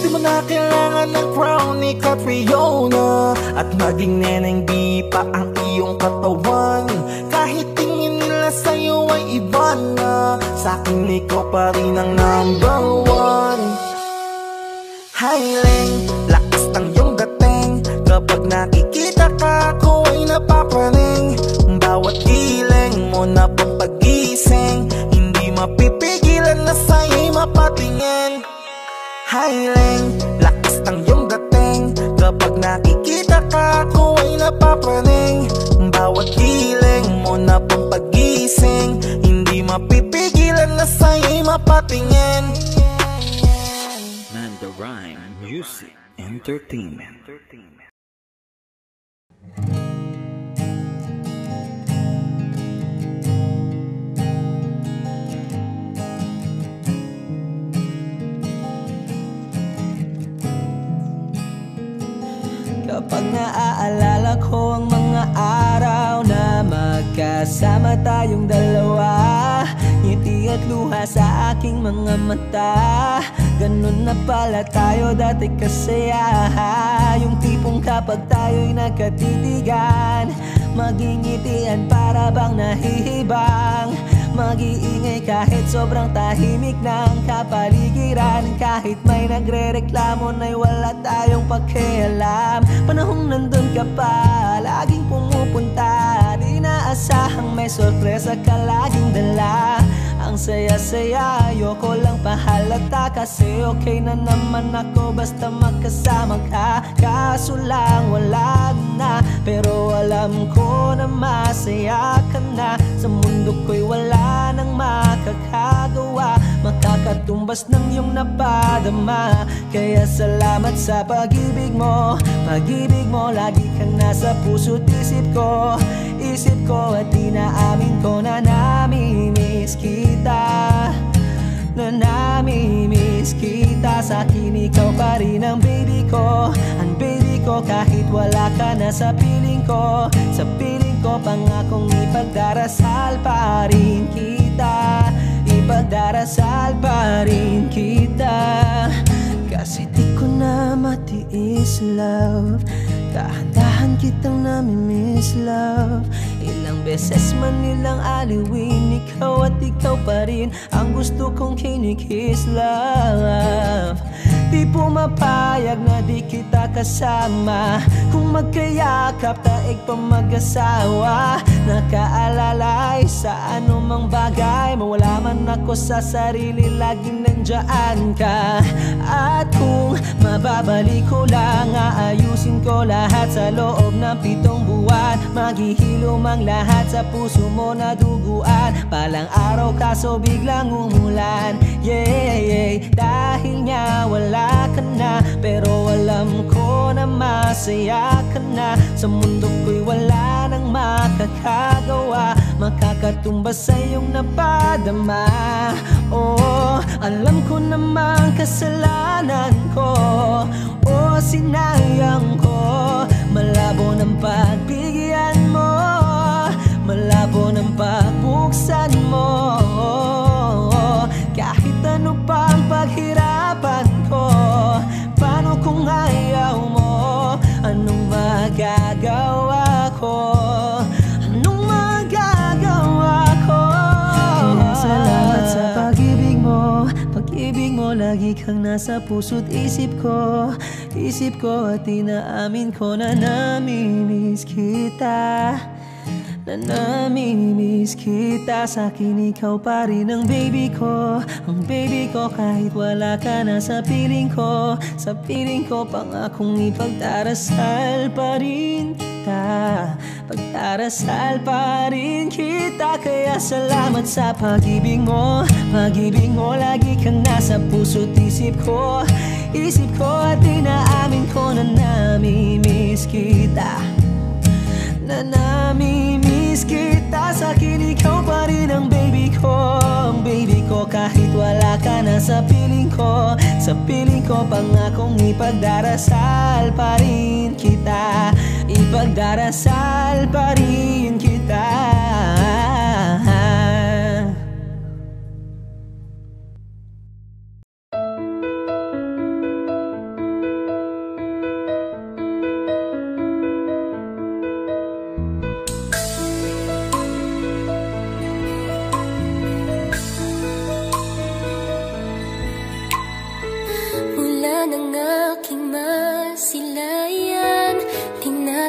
Di mo na kailangan ng crown ni Catriona, at maging neneng di pa ang iyong katawan. Kahit tingin nila sa'yo ay iba na, sa'kin ikaw pa rin ang number one. Highling, lakas ng iyong dating. Kapag nakikita ka, ako ay napapraning. Bawat giling mo na pampagising, hindi mapipigilan na sa'yo'y mapatingin. Highling, lakas ng iyong dating. Kapag nakikita ka, ako ay napapraning. Bawat giling mo na pampagising, hindi mapipigilan na sa'yo'y mapatingin. Manda Rhyme Music Entertainment. Kapag naaalala ko ang mga araw na magkasama tayong dalawa, ngiti at luha sa aking mga mata. Ganun na pala tayo dati kasaya. Yung tipong kapag tayo'y nagkatitigan, magingitian para bang nahihibang. Mag-iingay kahit sobrang tahimik ng kapaligiran. Kahit may nagre-reklamo na'y wala tayong pakialam. Panahong nandun ka pa, laging pumupunta. Di naasahang may sorpresa ka laging dala. Ang saya-saya, ayoko lang pahalata. Kasi okay na naman ako basta magkasama ka. Kaso lang wala na, pero alam ko na masaya ka na. Sa mundo ko'y wala nang makakagawa, makakatumbas ng iyong napadama. Kaya salamat sa pag-ibig mo. Pag-ibig mo, lagi kang nasa puso't isip ko. Isip ko at inaamin ko na namimiss kita. Na namimiss kita. Sa'kin ikaw pa rin ang baby ko. Ang baby ko kahit wala ka na sa piling ko. Sa piling ko pangakong ipagdarasal pa rin kita. Ipagdarasal pa rin kita. Kasi di ko na matiis love Dahan-dahan kitang namimiss, love. Ilang beses man nilang aliwin, ikaw at ikaw pa rin ang gusto kong kinikiss, love. Di pumapayag na di kita kasama, kung magkayakap taig pa mag-asawa. Nakaalalay sa anumang bagay, mawala man ako sa sarili, laging nandyan ka. At kung mababalik ko lang, aayusin ko lahat sa loob ng 7 buwan. Maghihilom ang lahat sa puso mo na duguan. Palang araw kaso biglang umulan, yeah, yeah. Dahil nga wala ka na, pero alam ko na masaya ka na. Sa mundo ko'y wala nang makakagawa, makakatumbas sa iyong napadama. Oh, alam ko namang kasalanan ko, oh, sinayang ko. Malabo ng pagbigyan mo, malabo ng pagbuksan mo. Kahit ano pang paghirapan ko, paano kung ayaw mo? Anong magagawa ko? Anong magagawa ko? Salamat sa pag-ibig mo, pag-ibig mo. Lagi kang nasa puso't isip ko, isip ko. At inaamin ko na namimiss kita, na namimiss kita. Sa'kin ikaw pa rin ang baby ko, ang baby ko. Kahit wala ka na sa piling ko, sa piling ko, pangakong ipagdarasal pa rin kita, pagdarasal pa rin kita. Kaya salamat sa pag-ibig mo, pag-ibig mo. Lagi kang nasa puso't isip ko, isip ko. At inaamin ko na namimiss kita, na namimiss kita. Sa'kin ikaw pa rin ang baby ko, ang baby ko. Kahit wala ka na sa piling ko, sa piling ko, pangakong ipagdarasal pa rin kita, ipagdarasal pa rin kita.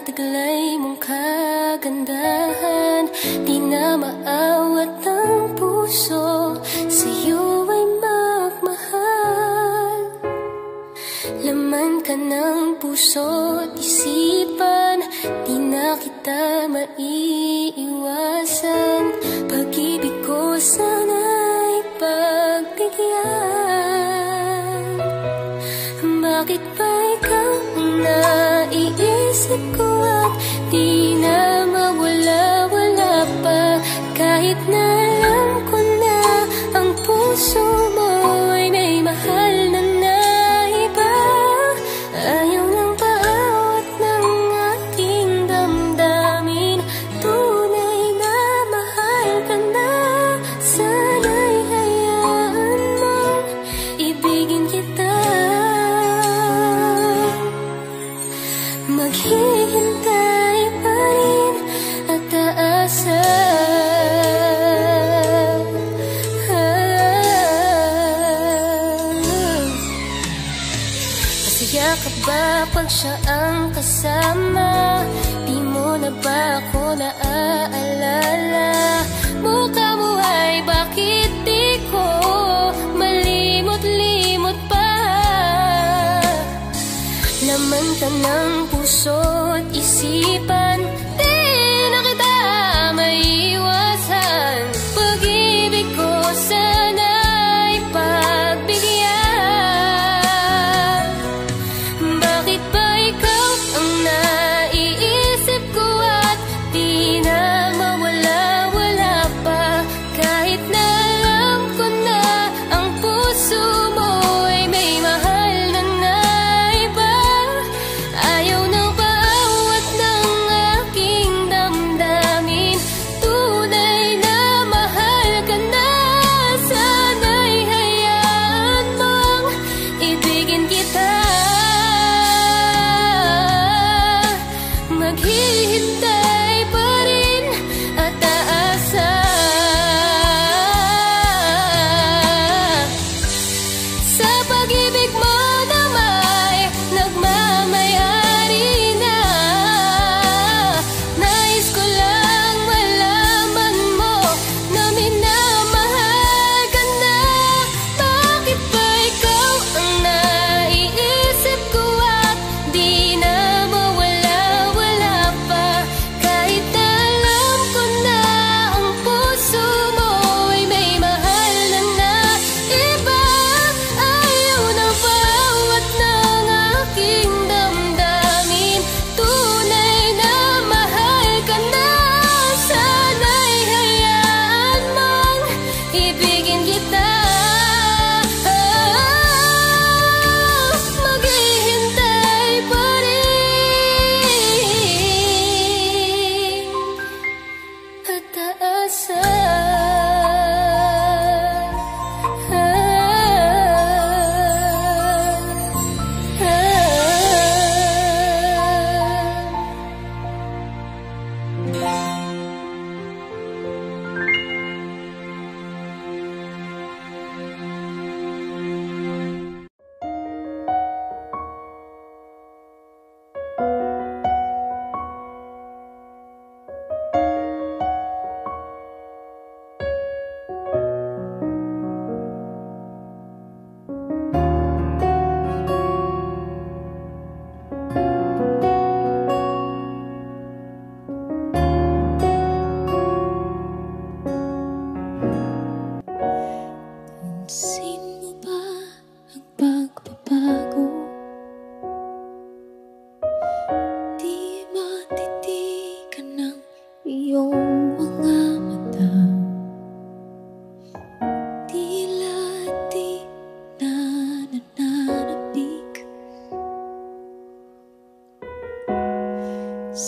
Taglay mong kagandahan, di na maawat ang puso, sa'yo ay magmahal. Laman ka ng puso't isipan, di na kita maiiwasan. Pag-ibig ko sana'y pagbigyan. Bakit ba ikaw ang naiisip ko? Di na mawala-wala pa, kahit na alam ko na ang puso mo ay may mahal na iba. Ayaw nang paawat ng aking damdamin, tunay na mahal ka na. Sana'y hayaan mong ibigin kita, maghihintay pag siya ang kasama. Di mo na ba ako naaalala? Mukha mo ay bakit di ko malimot-limot pa? Laman ka ng puso't isipan, di na kita maiiwasan. Pag-ibig ko sana'y pagbigyan. Ayaw nang paawat ng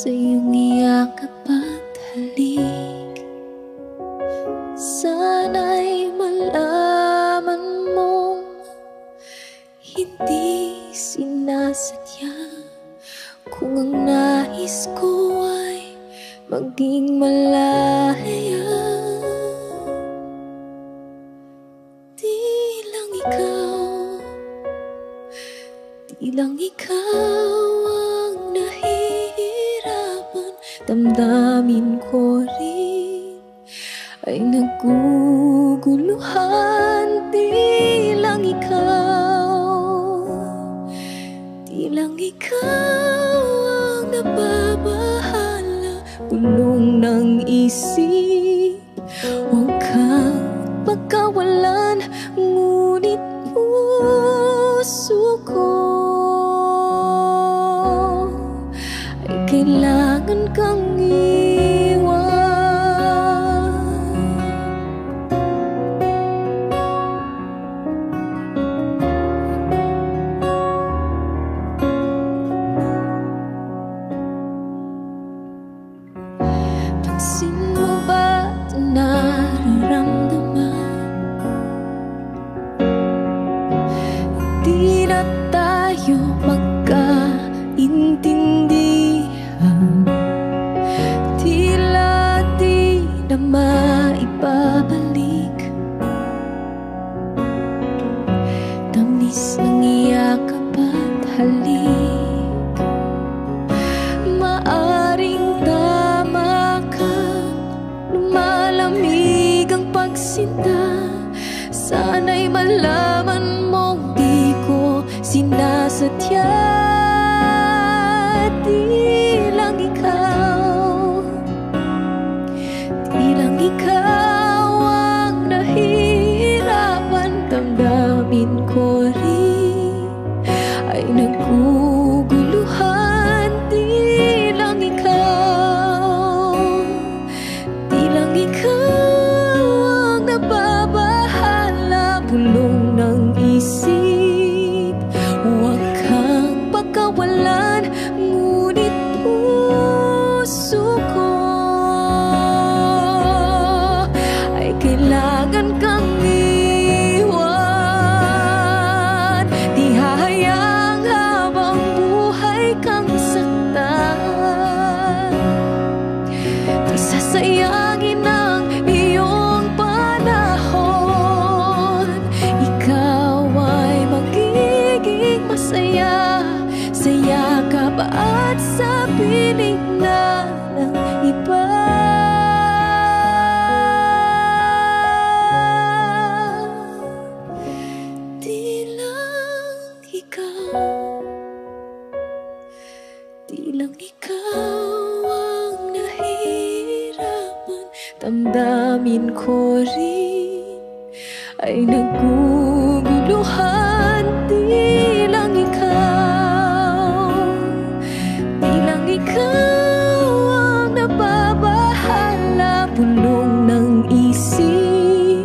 sa iyong iyakap at halik. Sana'y malaman mong hindi sinasadya, kung ang nais ko ay maging malaya. Di lang ikaw ang nahihirapan, damdamin ko rin ay naguguluhan. Di lang ikaw ang nababahala, bulong ng isip. Huwag kang pagkawalan, ngunit puso ko ay kailangan kang iwan. Pansin mo ba ito nararamdaman? Hindi na tayo magkaintindihan, tila di na maibabalik. Tamis ng iyakap at halik, maaring tama ka, lumalamig ang pagsinta. Sana'y malaman mong di ko sinasadya. Di lang ikaw ang nahihirapan, damdamin ko rin ay naguguluhan. Di lang ikaw ang nababahala, bulong ng isip. Huwag kang pagkawalan, ngunit puso ko ay kailangan kang iwan. Di hahayang habang buhay kang saktan, di sasayangin ang iyong panahon. Ikaw ay magiging masaya sa yakap at sa piling na ng iba. Di lang ikaw ang nahihirapan, damdamin ko rin ay naguguluhan. Di lang ikaw ang nababahala, bulong ng isip.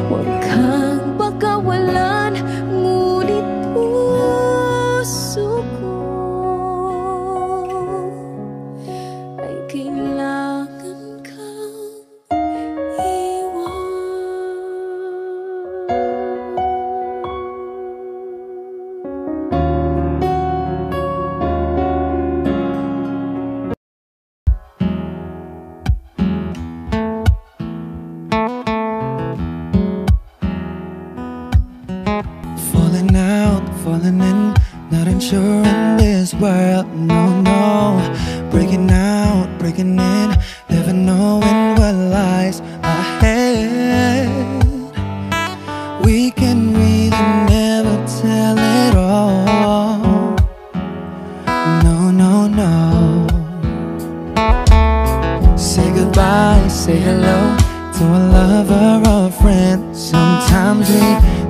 Huwag kang pagkawalan, ngunit puso ko ay kailangan kang iwan. Falling out, falling in, not unsure in this world, no, no. Breaking out, breaking in, never knowing what lies ahead. We can really never tell it all, no, no, no. Say goodbye, say hello to a lover or a friend. Sometimes we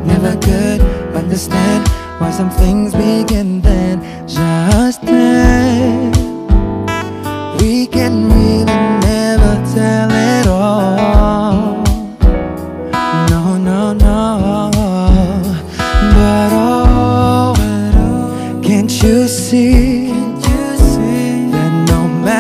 never could understand why some things begin then, just then. We can really never tell it all, no, no, no. But oh, can't you see that no matter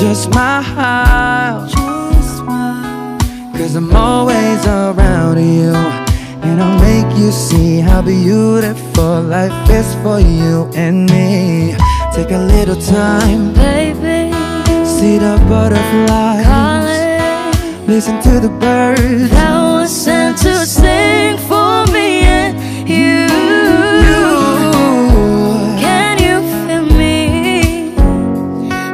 Just smile, cause I'm always around you. And I'll make you see how beautiful life is for you and me. Take a little time, baby. See the butterflies Calling. Listen to the birds that was sent to sing for me and you. Can you feel me?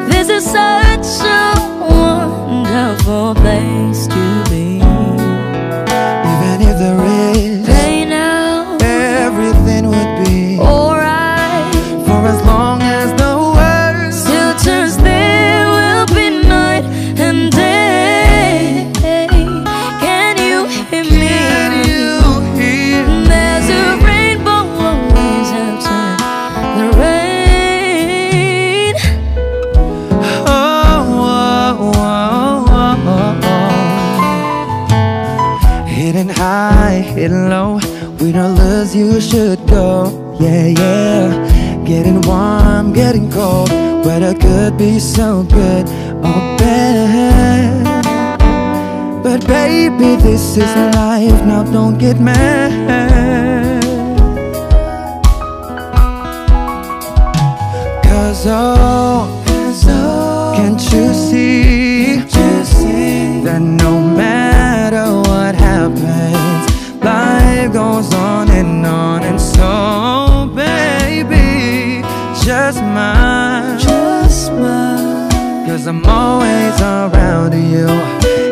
This is such a wonderful place to be. Even if there is pain now, everything would be alright. For as long as the world still turns, there will be night and day. Can you hear me? Can you hear me? There's a rainbow always after the rain. Hidden high, hidden low, we don't lose, you should go. Yeah, yeah. Getting warm, getting cold, weather could be so good or bad. But baby, this is life, now don't get mad. Cause oh, can't you see that no matter what happens, life goes on. And so baby, just smile, cause I'm always around you.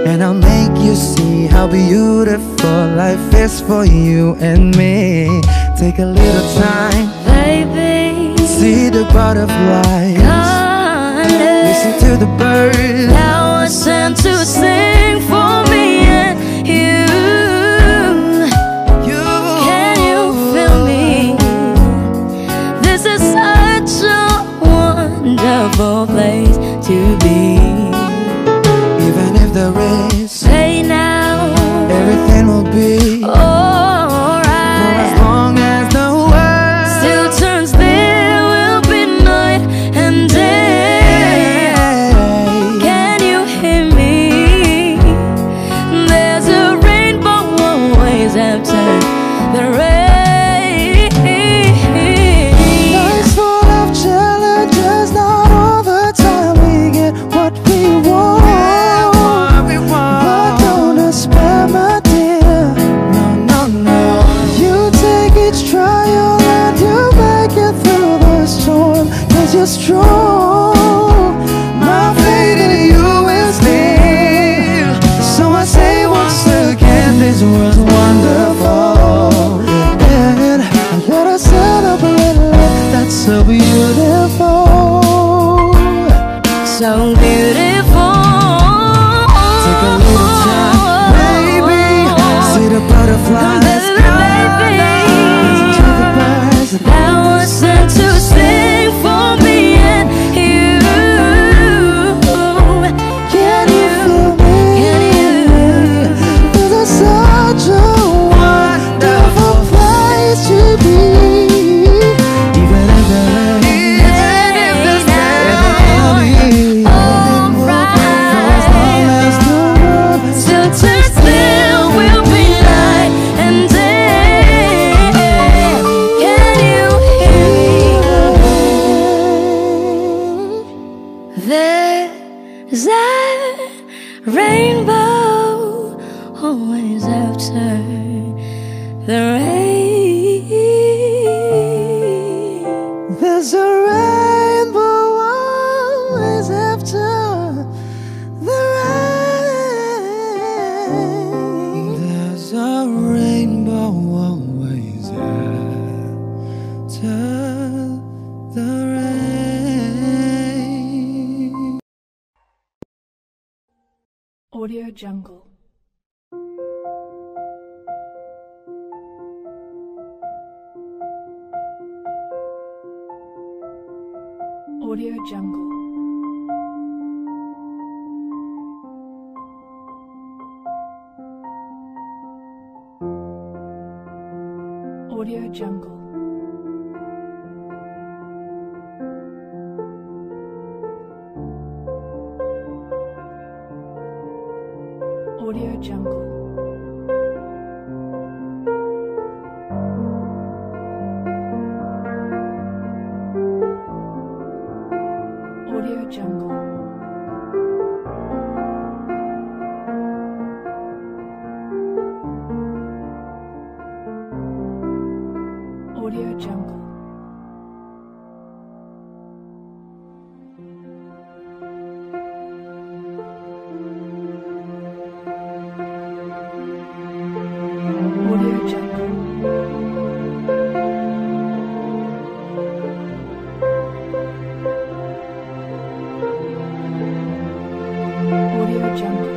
And I'll make you see how beautiful life is for you and me. Take a little time, baby. See the butterflies, listen to the birds that was sent to sing for me and you. Can you feel me? This is such a wonderful place to be. Even if there is pain now, everything will be alright. For as long as the world still turns, there will be night and day. Can you hear me? There's a rainbow always after the rain. Life's full of challenges, not all the time we get what we want. But don't despair, my dear. No, no, no. You take each trial and you make it through the storm. Cause you're strong. My faith in you is near. So I say once again, this world's wonderful. And let us celebrate love that's so beautiful. So beautiful. Take a little time, baby. See the butterflies, listen to the birds that was sent to sing for me and you. Can you feel me? This is such a wonderful place to be. Even if there is still turns, there will be night and day. Can you hear me? There's a rainbow always after the rain. there's a rainbow always after the rain. There's a rainbow always after the rain. Audio Jungle. Audio Jungle. Audio Jungle. Audio Jungle. Audio Jungle. Audio Jungle. Audio Jungle. Audio Jungle.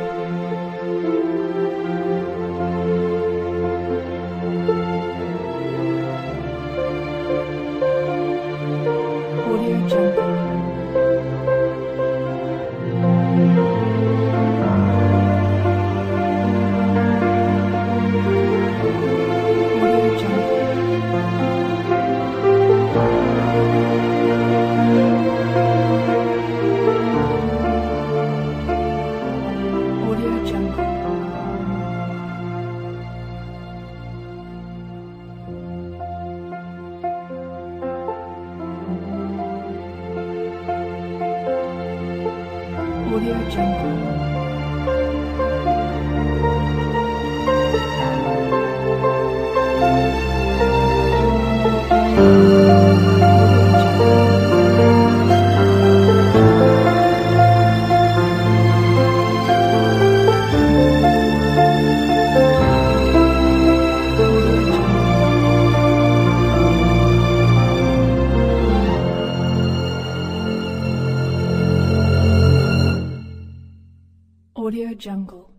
Audio Jungle. Audio Jungle. Audio Jungle. Audio Jungle.